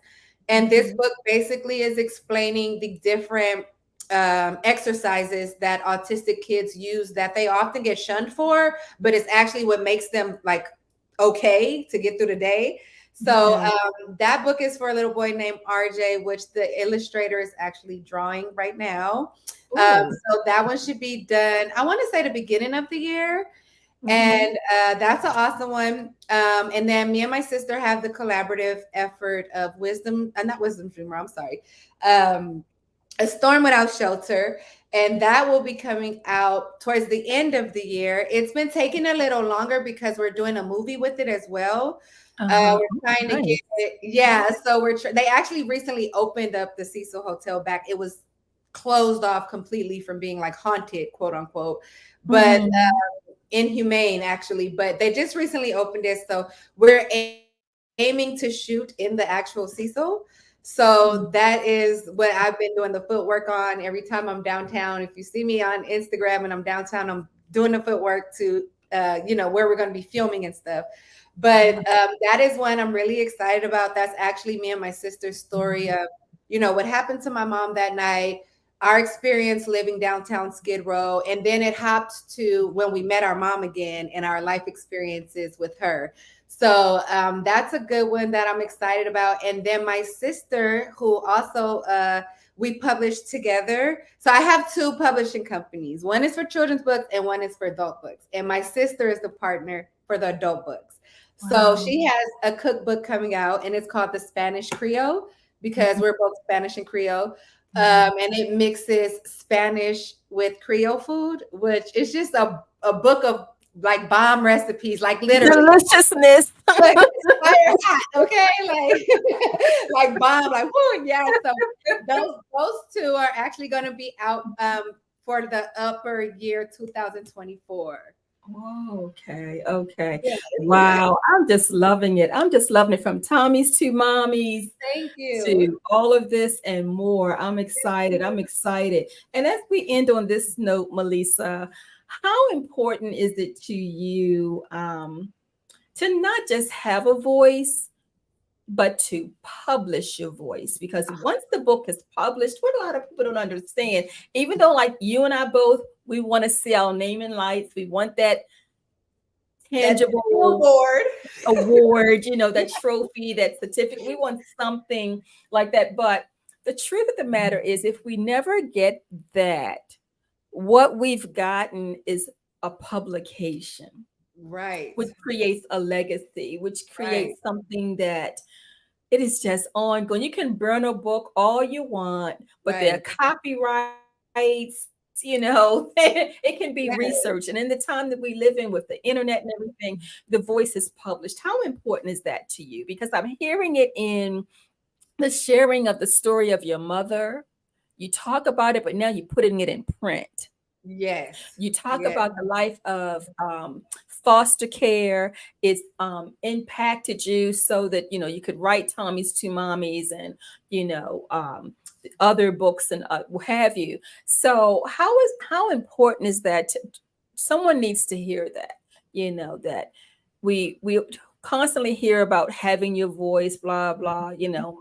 And this Mhm. book basically is explaining the different exercises that autistic kids use that they often get shunned for, but it's actually what makes them like okay to get through the day. So Yeah. that book is for a little boy named RJ, which the illustrator is actually drawing right now. Ooh. So that one should be done, I want to say the beginning of the year. Mhm. And that's an awesome one. And then me and my sister have the collaborative effort of not Wisdom Dreamer, I'm sorry. Um, a Storm Without Shelter, and that will be coming out towards the end of the year. It's been taking a little longer because we're doing a movie with it as well. Uh-huh. Oh, We're trying to get nice. it, yeah. So they actually recently opened up the Cecil Hotel back. It was closed off completely from being like haunted, quote unquote, but Mhm. inhumane actually. But they just recently opened it, so we're aiming to shoot in the actual Cecil. So that is what I've been doing the footwork on. Every time I'm downtown, if you see me on Instagram and I'm downtown, I'm doing the footwork to, where we're going to be filming and stuff. But that is one I'm really excited about. That's actually me and my sister's story of, what happened to my mom that night, our experience living downtown Skid Row, and then it hopped to when we met our mom again and our life experiences with her. So that's a good one that I'm excited about. And then my sister, who also we published together. So I have two publishing companies. One is for children's books and one is for adult books. And my sister is the partner for the adult books. So Wow. she has a cookbook coming out and it's called The Spanish Creole because Mhm. we're both Spanish and Creole. Mhm. And it mixes Spanish with Creole food, which is just a book of like bomb recipes, like literally. Deliciousness. Like it's fire hot, okay? Like like bomb, like whoo, yeah. So those two are actually gonna be out for the upper year 2024. Okay, okay. Yeah, it's exciting. Wow, I'm just loving it. I'm just loving it from Tommy's to Mommy's Thank you. to all of this and more. I'm excited. I'm excited. And as we end on this note, Malisa, how important is it to you to not just have a voice, but to publish your voice? Because once the book is published, what a lot of people don't understand, even though like you and I both, we want to see our name in lights, we want that That tangible billboard. award, that trophy, that certificate. We want something like that. But the truth of the matter is, if we never get that, what we've gotten is a publication, Right. which creates a legacy, which Right. creates something that it is just ongoing. You can burn a book all you want, but there are Right. copyrights, it can be Yes. researched. And in the time that we live in with the internet and everything, the voice is published. How important is that to you? Because I'm hearing it in the sharing of the story of your mother. You talk about it, but now you're putting it in print. Yes. You talk Yes. about the life of foster care. It's impacted you so that you could write Tommy's Two Mommies and other books and what have you. So how important is that? Someone needs to hear that. That we constantly hear about having your voice, blah blah.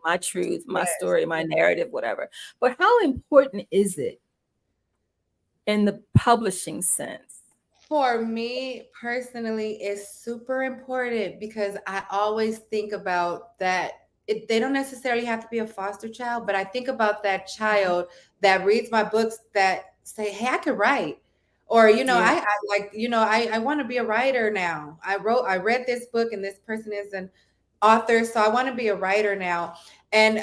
My truth, my Yes. story, my narrative, whatever. But how important is it in the publishing sense? For me personally, it's super important because I always think about that. They don't necessarily have to be a foster child, but I think about that child that reads my books that say, "Hey, I could write," or Yeah. I like, I want to be a writer now. I read this book, and this person is an author, so I want to be a writer now. And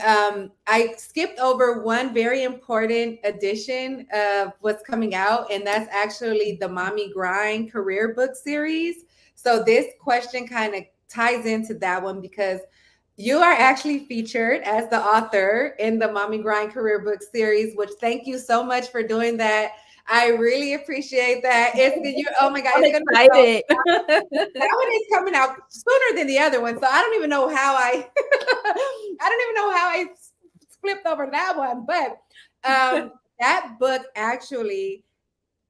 I skipped over one very important edition of what's coming out, and that's actually the Mommy Grind career book series. So this question kind of ties into that one because you are actually featured as the author in the Mommy Grind career book series, which thank you so much for doing that. I really appreciate that. Oh my God, I'm it's gonna be so excited. that one is coming out sooner than the other one. So I don't even know how I I don't even know how I flipped over that one. But that book actually,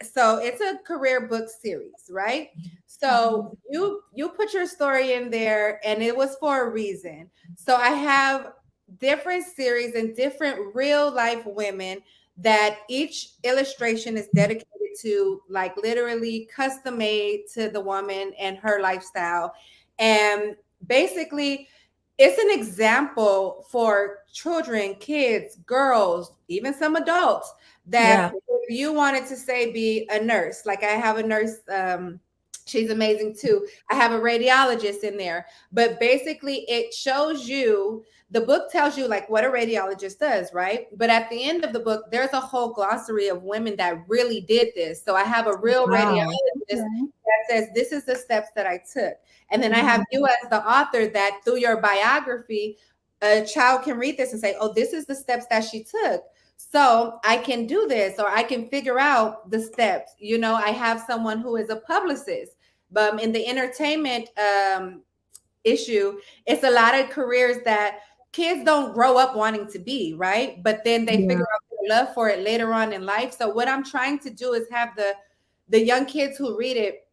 so it's a career book series, right? So you put your story in there and it was for a reason. So I have different series and different real life women that each illustration is dedicated to, like literally custom made to the woman and her lifestyle. And basically it's an example for children, kids, girls, even some adults, that Yeah. if you wanted to say be a nurse, like I have a nurse, she's amazing too. I have a radiologist in there, but basically it shows you, the book tells you like what a radiologist does, right? But at the end of the book, there's a whole glossary of women that really did this. So I have a real Wow. radiologist Okay. that says, this is the steps that I took. And then I have Mhm. you as the author that through your biography, a child can read this and say, oh, this is the steps that she took. So I can do this, or I can figure out the steps. I have someone who is a publicist, but in the entertainment issue, it's a lot of careers that kids don't grow up wanting to be, right? But then they Yeah. figure out their love for it later on in life. So what I'm trying to do is have the young kids who read it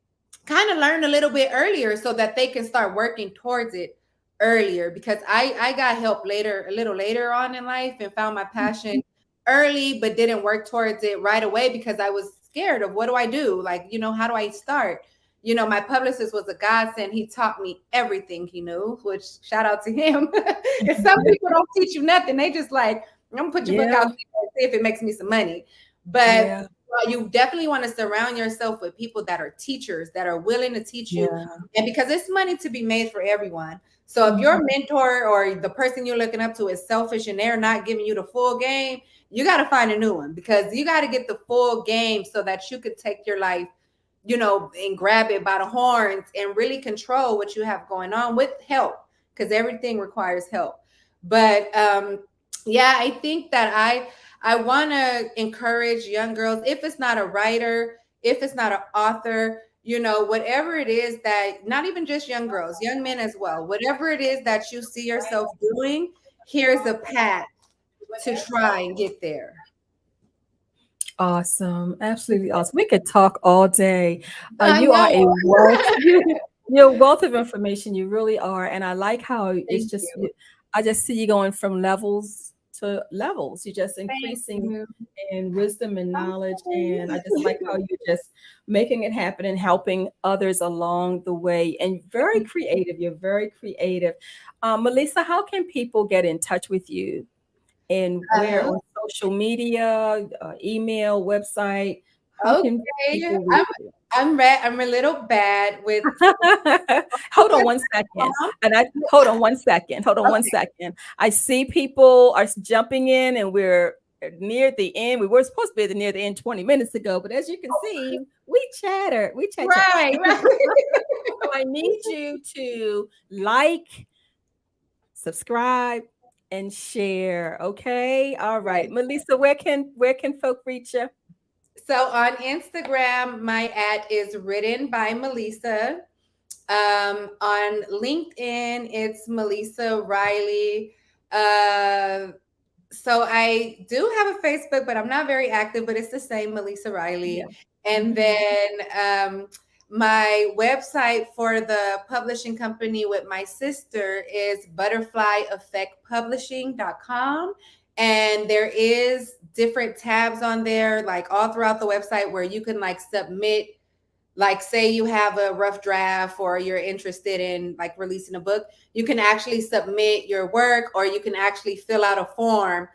kind of learn a little bit earlier so that they can start working towards it earlier, because I got help later, a little later on in life, and found my passion early but didn't work towards it right away because I was scared of, what do I do, like, how do I start. My publicist was a godsend. He taught me everything he knew, which shout out to him. Because some people don't teach you nothing, they just like, I'm gonna put your book out Yeah. there and see if it makes me some money. But Yeah. you definitely want to surround yourself with people that are teachers, that are willing to teach you. Yeah. And because it's money to be made for everyone. So if your Mhm. mentor or the person you're looking up to is selfish and they're not giving you the full game, you got to find a new one, because you got to get the full game so that you could take your life, and grab it by the horns and really control what you have going on with help, because everything requires help. But yeah, I think that I want to encourage young girls, if it's not a writer, if it's not an author, whatever it is, that not even just young girls, young men as well, whatever it is that you see yourself doing, here's a path to try and get there. Awesome. Absolutely awesome. We could talk all day. I You are know. a wealth. You're a wealth of information. You really are. And I like how it's Thank just, you. I just see you going from levels to levels. You're just Thank increasing you. in wisdom and knowledge. And I just like Okay. how you're just making it happen and helping others along the way. And very creative. You're very creative. Malisa, how can people get in touch with you? And where Uh-huh. on social media, email, website? How can Okay. people reach you? I'm a little bad with Hold on one second. And I hold on one second. Hold on one okay. second. I see people are jumping in and we're near the end. We were supposed to be near the end 20 minutes ago, but as you can see, we chattered. We chat. Right, right. So I need you to like, subscribe, and share. Okay. All right. Melissa, where can folk reach you? So on Instagram, my @ is written by Malisa. On LinkedIn, it's Malisa Riley. Uh, so I do have a Facebook, but I'm not very active, but it's the same, Malisa Riley. Yeah. And Mhm. then my website for the publishing company with my sister is butterflyeffectpublishing.com. And there is different tabs on there, like all throughout the website, where you can like submit, like say you have a rough draft or you're interested in like releasing a book, you can actually submit your work, or you can actually fill out a form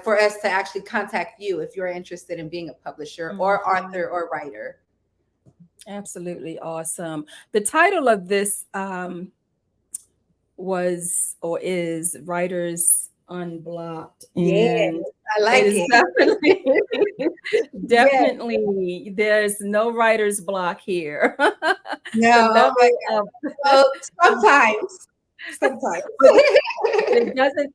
for us to actually contact you if you're interested in being a publisher or Mhm. author or writer. Absolutely awesome. The title of this was or is Writers Unblocked, Yeah, and I it like is it. definitely Yeah. definitely there's no writer's block here. The No, oh my level God. of Well, sometimes, sometimes. but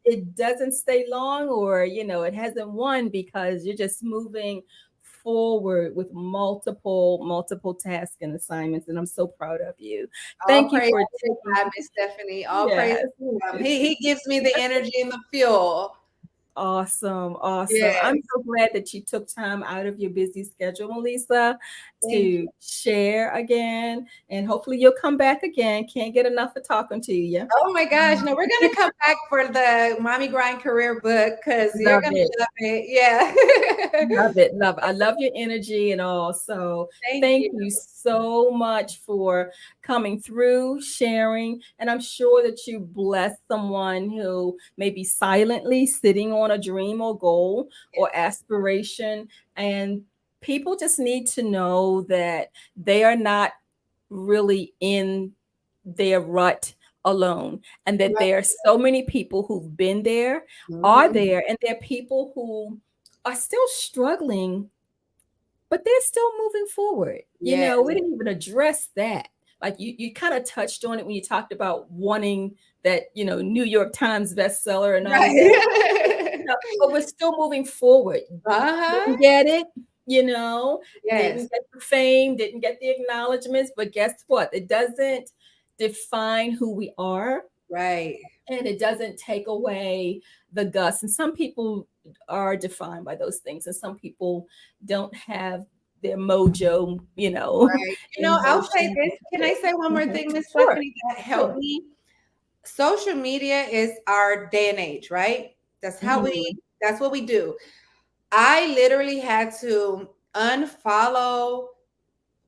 it doesn't stay long, or it hasn't won because you're just moving forward with multiple tasks and assignments, and I'm so proud of you. All Thank you praise for to taking. God, Miss Stephanie. All praise Yes, to Him. He gives me the energy and the fuel. awesome, awesome. I'm Yes. so glad that you took time out of your busy schedule, Melissa, Thank to you. share again, and hopefully you'll come back again. Can't get enough of talking to you. Oh my gosh. No, we're gonna come back for the Mommy Grind Career book because you're Love gonna it. love it. Yeah. Love it, love it. I love your energy and all. So Thank thank you. you so much for coming through, sharing. And I'm sure that you blessed someone who may be silently sitting on a dream or goal or aspiration. And people just need to know that they are not really in their rut alone, and that Right. there are so many people who've been there, are Mhm. there, and there are people who are still struggling, but they're still moving forward. Yes. We didn't even address that. Like you kind of touched on it when you talked about wanting that, New York Times bestseller and all of that. Right. But we're still moving forward. Uh-huh. Didn't get it, you know, Yes. didn't get the fame, didn't get the acknowledgments, but guess what? It doesn't define who we are, Right. and it doesn't take away the guts. And some people are defined by those things, and some people don't have their mojo, Right. in I'll say motion. this. Can I say one more Mhm. thing, Miss Sure, Stephanie, that helped sure. me? Social media is our day and age, right? That's how Mhm. that's what we do. I literally had to unfollow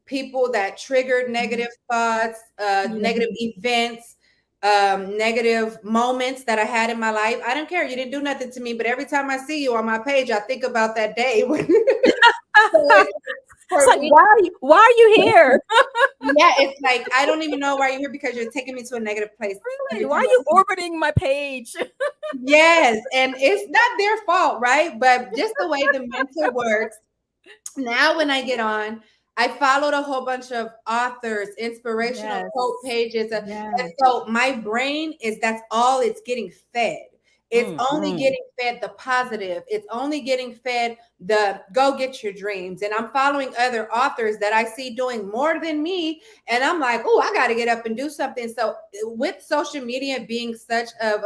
people that triggered negative thoughts, Yeah. negative events, negative moments that I had in my life. I don't care. You didn't do nothing to me, but every time I see you on my page, I think about that day. So it's It's for like, me. why are you here? Yeah, it's like I don't even know why you're here because you're taking me to a negative place Really? every Why time are I you see you. orbiting my page? Yes, and it's not their fault, right? But just the way the mental works. Now when I get on, I followed a whole bunch of authors, inspirational Yes. quote pages. And Yes. so my brain that's all it's getting fed. It's only Mhm. getting fed the positive. It's only getting fed the go get your dreams. And I'm following other authors that I see doing more than me. And I'm like, oh, I got to get up and do something. So with social media being such of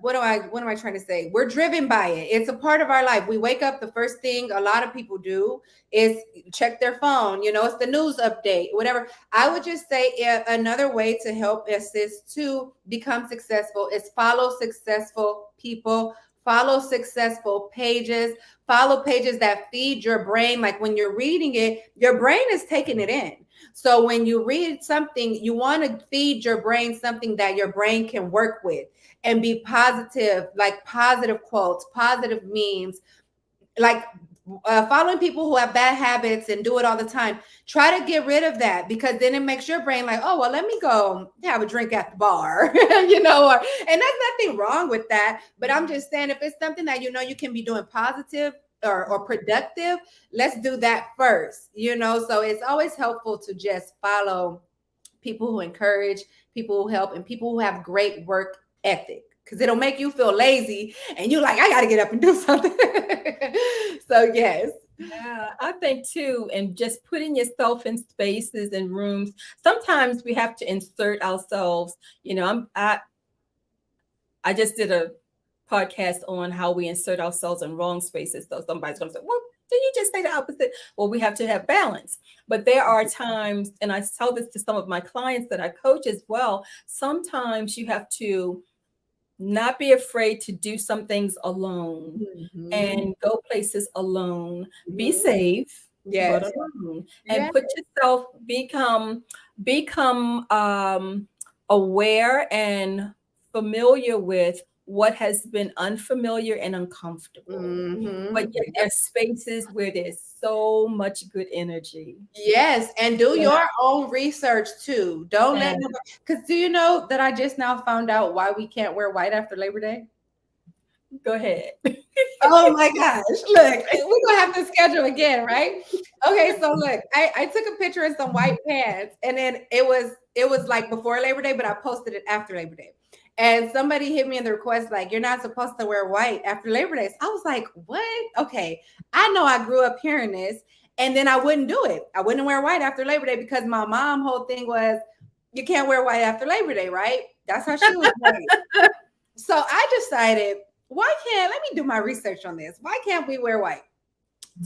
what am I trying to say? We're driven by it. It's a part of our life. We wake up, the first thing a lot of people do is check their phone. It's the news update, whatever. I would just say another way to help assist to become successful is follow successful people, follow successful pages, follow pages that feed your brain. Like when you're reading it, your brain is taking it in. So when you read something, you want to feed your brain something that your brain can work with and be positive, like positive quotes, positive memes, like following people who have bad habits and do it all the time. Try to get rid of that, because then it makes your brain like, oh, well, let me go have a drink at the bar, and there's nothing wrong with that. But I'm just saying, if it's something that you can be doing positive or productive, let's do that first, so it's always helpful to just follow people who encourage, people who help, and people who have great work ethic, because it'll make you feel lazy and you're like, I got to get up and do something. So yes. Yeah, I think too, and just putting yourself in spaces and rooms. Sometimes we have to insert ourselves. I just did a podcast on how we insert ourselves in wrong spaces. So somebody's going to say, well, did you just say the opposite? Well, we have to have balance. But there are times, and I tell this to some of my clients that I coach as well, sometimes you have to not be afraid to do some things alone and go places alone. Be safe, Yes. but alone. And put yourself, become aware and familiar with what has been unfamiliar and uncomfortable. But yet there's spaces where there's so much good energy. Yes, and do your own research too. Don't let nobody, because do you know that I just now found out why we can't wear white after Labor Day? Go ahead. Oh my gosh. Look, we're gonna have to schedule again, right? Okay, so look, I took a picture of some white pants, and then it was like before Labor Day, but I posted it after Labor Day. And somebody hit me in the request, like, you're not supposed to wear white after Labor Day. So I was like, what? Okay. I know I grew up hearing this, and then I wouldn't do it. I wouldn't wear white after Labor Day because my mom whole thing was, you can't wear white after Labor Day, right? That's how she was like. So I decided, let me do my research on this. Why can't we wear white?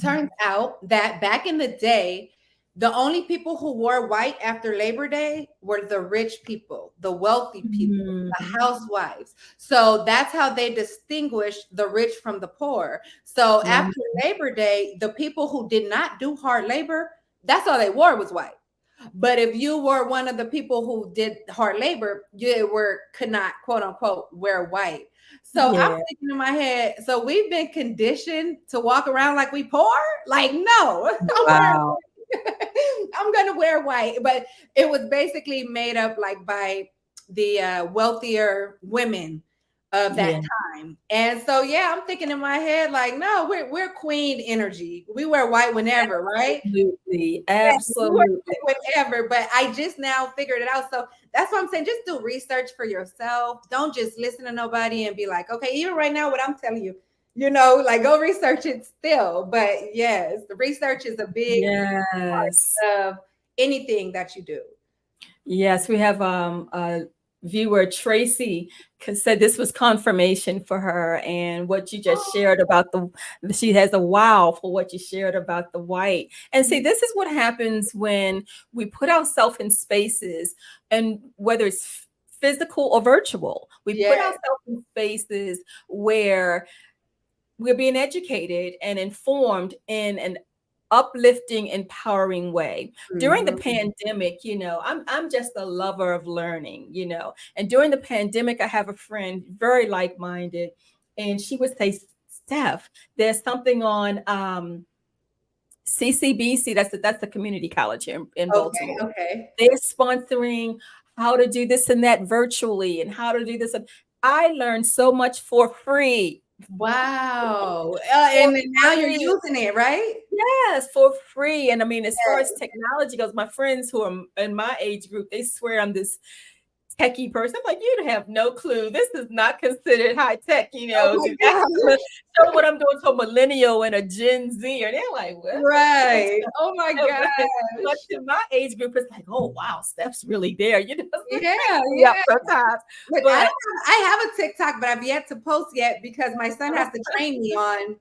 Turns out that back in the day, the only people who wore white after Labor Day were the rich people, the wealthy people, the housewives. So that's how they distinguished the rich from the poor. So after Labor Day, the people who did not do hard labor, that's all they wore was white. But if you were one of the people who did hard labor, could not, quote unquote, wear white. So I'm thinking in my head, so we've been conditioned to walk around like we poor? Like, no. Wow. I'm gonna wear white. But it was basically made up like by the wealthier women of that time. And so I'm thinking in my head, like, no, we're queen energy. We wear white whenever, right? Absolutely. Whatever. But I just now figured it out. So that's what I'm saying. Just do research for yourself. Don't just listen to nobody and be like, okay, even right now, what I'm telling you, like go research it still. But yes, the research is a big part of anything that you do. Yes, we have a viewer, Tracy, said this was confirmation for her, and what you just shared about she has a wow for what you shared about the white. And see, this is what happens when we put ourselves in spaces, and whether it's physical or virtual, we put ourselves in spaces where we're being educated and informed in an uplifting, empowering way. During the pandemic, I'm just a lover of learning, and during the pandemic, I have a friend very like-minded, and she would say, Steph, there's something on CCBC, that's the community college here in Baltimore. Okay. They're sponsoring how to do this and that virtually and how to do this. I learned so much for free. Wow. And now you're using it, right? Yes, for free. And I mean, as far as technology goes, my friends who are in my age group, they swear I'm this techie person. I'm like, you have no clue. This is not considered high tech, Oh to my actually God. show what I'm doing to a millennial and a Gen Z. And they're like, what? Right. Oh my But gosh. to my age group, it's like, oh wow, Steph's really there. It's Yeah, cracking me up yeah. sometimes. But But I have a TikTok, but I've yet to post yet because my son has to train me on.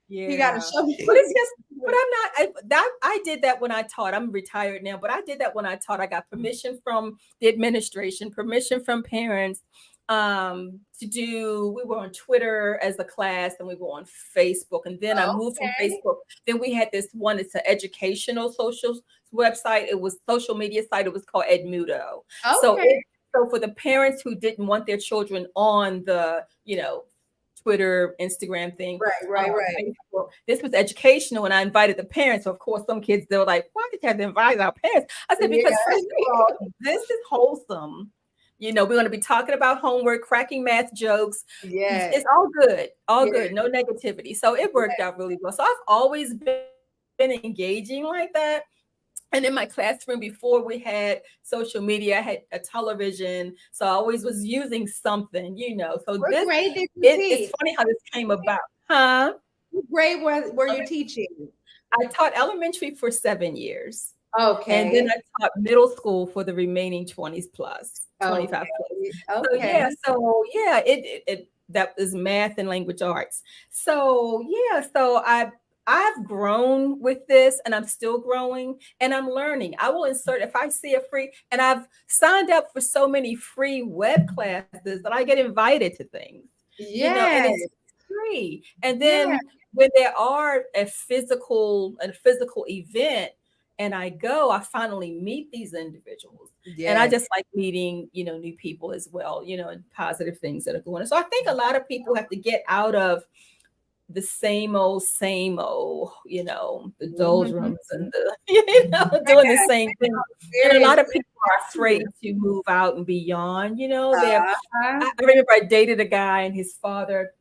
He got to yeah. show me. But it's just, but I'm not. I did that when I taught. I'm retired now, but I did that when I taught. I got permission from the administration, permission from parents, to do. We were on Twitter as a class, and we were on Facebook, and then I moved from Okay. Facebook. Then we had this one. It's an educational social website. It was social media site. It was called Edmudo. So Okay. it so for the parents who didn't want their children on the Twitter, Instagram thing. Right, right, right. This was educational, and I invited the parents. So of course, some kids they were like, "Why did you have to invite our parents?" I said, Yeah. "Because first of all, this is wholesome. We're going to be talking about homework, cracking math jokes. Yes. It's all Yeah. good, no negativity. So it worked out really well. So I've always been engaging like that. And in my classroom before we had social media, I had a television. So I always was using something. So What grade did you it's teach? funny how this came about. Huh? What grade were you teaching? I taught elementary for 7 years. And then Okay. I taught middle school for the remaining 20s plus, 25 plus. Okay. So Okay. it that is math and language arts. So I've grown with this and I'm still growing and I'm learning. I will insert if I see a free and I've signed up for so many free web classes that I get invited to things, and Yes. it's free. And Yeah. then when there are a physical event and I go, I finally meet these individuals. And I Yes. just like meeting, new people as well, and positive things that are going on. So I think a lot of people have to get out of the same old, the Mhm. doldrums and doing the same thing. And a Serious. lot of people are afraid to move out and beyond. Uh-huh. I remember I dated a guy and his father.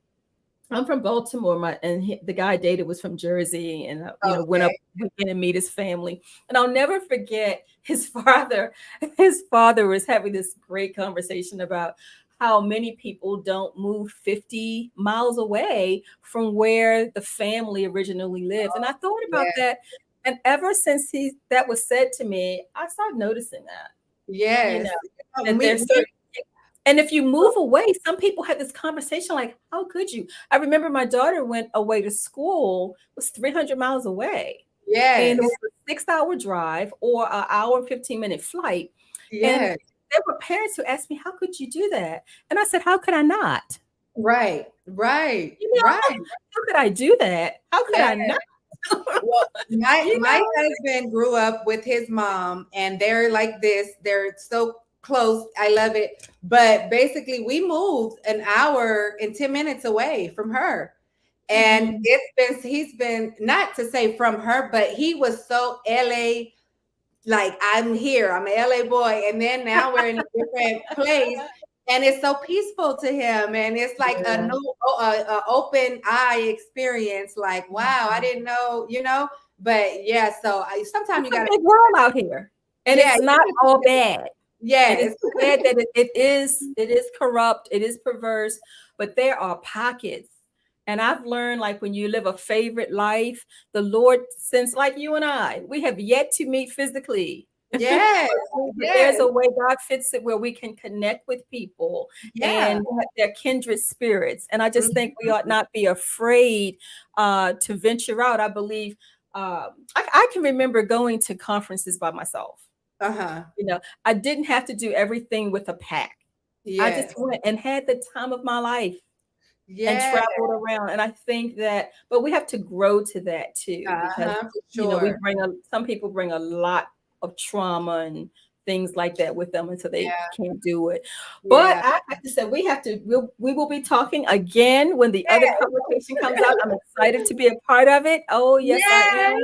I'm from Baltimore, the guy I dated was from Jersey, and went Okay. up weekend and meet his family. And I'll never forget his father. His father was having this great conversation about how many people don't move 50 miles away from where the family originally lived. And I thought about Yeah. that, and ever since that was said to me, I started noticing that. You know, Yes. that there's We certain and if you move away, some people had this conversation like, how could you? I remember my daughter went away to school, was 300 miles away. And it yes. was a 6 hour drive or an hour and 15-minute flight. And Yes. there were parents who asked me, how could you do that? And I said, how could I not? Right. Right. You know, Right. how could I do that? How could Yeah. I not? Well, my you my know? husband grew up with his mom, and they're like this. They're so close. I love it. But basically, we moved an hour and 10 minutes away from her, and Mhm. he's been not to say from her, but he was so LA. Like I'm here, I'm an LA boy, and then now we're in a different place, and it's so peaceful to him, and it's like a Yeah. new, open eye experience. Like, wow, I didn't know. But yeah, so sometimes It's you a gotta, big world out here. And yeah, it's not all bad. It is yes, bad that it is corrupt, it is perverse, but there are pockets. And I've learned like when you live a favorite life, the Lord, since like you and I, we have yet to meet physically. yes, But there's yes, a way God fits it where we can connect with people yeah, and they're kindred spirits. And I just think we mhm, ought not be afraid to venture out. I believe I can remember going to conferences by myself. uh-huh, I didn't have to do everything with a pack. I just yes, went and had the time of my life and yes, traveled around. And I think that, but we have to grow to that too, because, uh-huh, for we sure, some people bring a lot of trauma and things like that with them. And so they yeah, can't do it. But yeah, I have to say, we will be talking again when the other publication comes out. I'm excited to be a part of it. Oh, yes, I yes. am.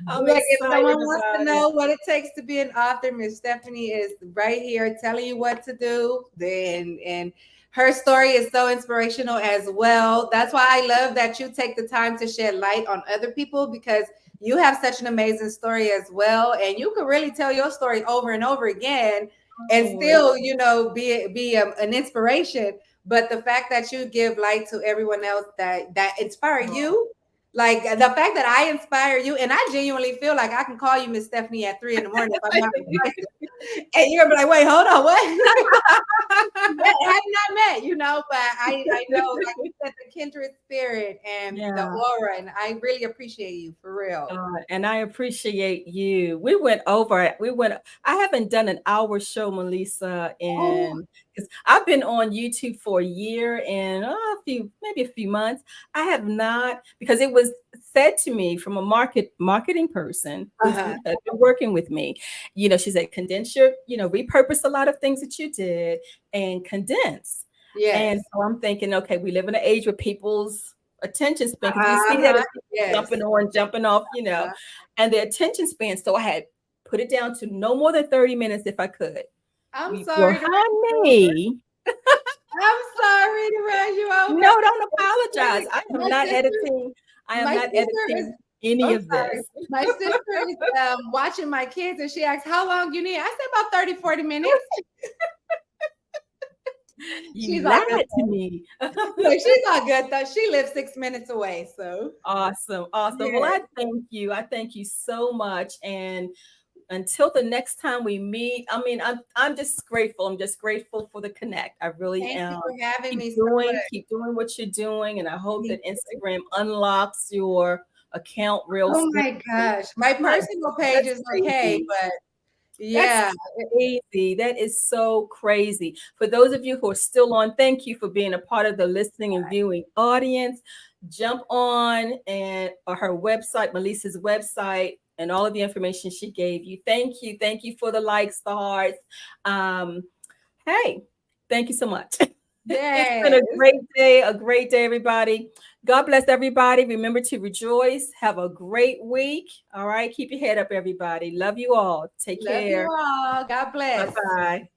I'm Look, if someone excited wants to about it. know what it takes to be an author, Miss Stephanie is right here telling you what to do. And her story is so inspirational as well. That's why I love that you take the time to shed light on other people, because you have such an amazing story as well. And you can really tell your story over and over again. and Oh, still, be an inspiration. But the fact that you give light to everyone else that inspire you, like the fact that I inspire you, and I genuinely feel like I can call you Miss Stephanie at 3 in the morning if I'm not realizing, and you're gonna be like, wait, hold on, what? Have not met, but I know, like you said, the kindred spirit and the yeah. aura, and I really appreciate you for real. And I appreciate you. I haven't done an hour show, Melissa, Oh, in because I've been on YouTube for a year and maybe a few months. I have not, because it was said to me from a marketing person who's uh-huh. been working with me. She said, condense repurpose a lot of things that you did and condense. And Yes. so I'm thinking, okay, we live in an age where people's attention span, because we see that Uh-huh. as people Yes. jumping on, jumping off, Uh, and the attention span. So I had put it down to no more than 30 minutes if I could. I'm Well, sorry to run you over. honey, I'm sorry to run you over. no, don't apologize. I am My not sister, editing. I am my not sister is. editing any I'm of sorry. this. My sister is watching my kids, and she asked, "How long you need?" I said about 30, 40 minutes. You She's all good. lied to me. Look, she's all good though. She lives 6 minutes away, so Awesome. Awesome. Well, yeah. I thank you. I thank you so much. And until the next time we meet, I mean, I'm just grateful. I'm just grateful for the connect. I really Thank you am. for having Keep me so doing, much. keep doing what you're doing. And I hope Me that too. Instagram unlocks your account real Oh soon. my gosh. My My personal page That's is okay, crazy. but That's yeah. crazy. That is so crazy. For those of you who are still on, thank you for being a part of the listening and viewing audience. Jump on and her website, Melissa's website, and all of the information she gave you. Thank you. Thank you for the likes, the hearts. Um, hey, thank you so much. It's been Yes. a great day, everybody. God bless everybody. Remember to rejoice. Have a great week. All right. Keep your head up, everybody. Love you all. Take Love you care. all. God Bye bless. bye.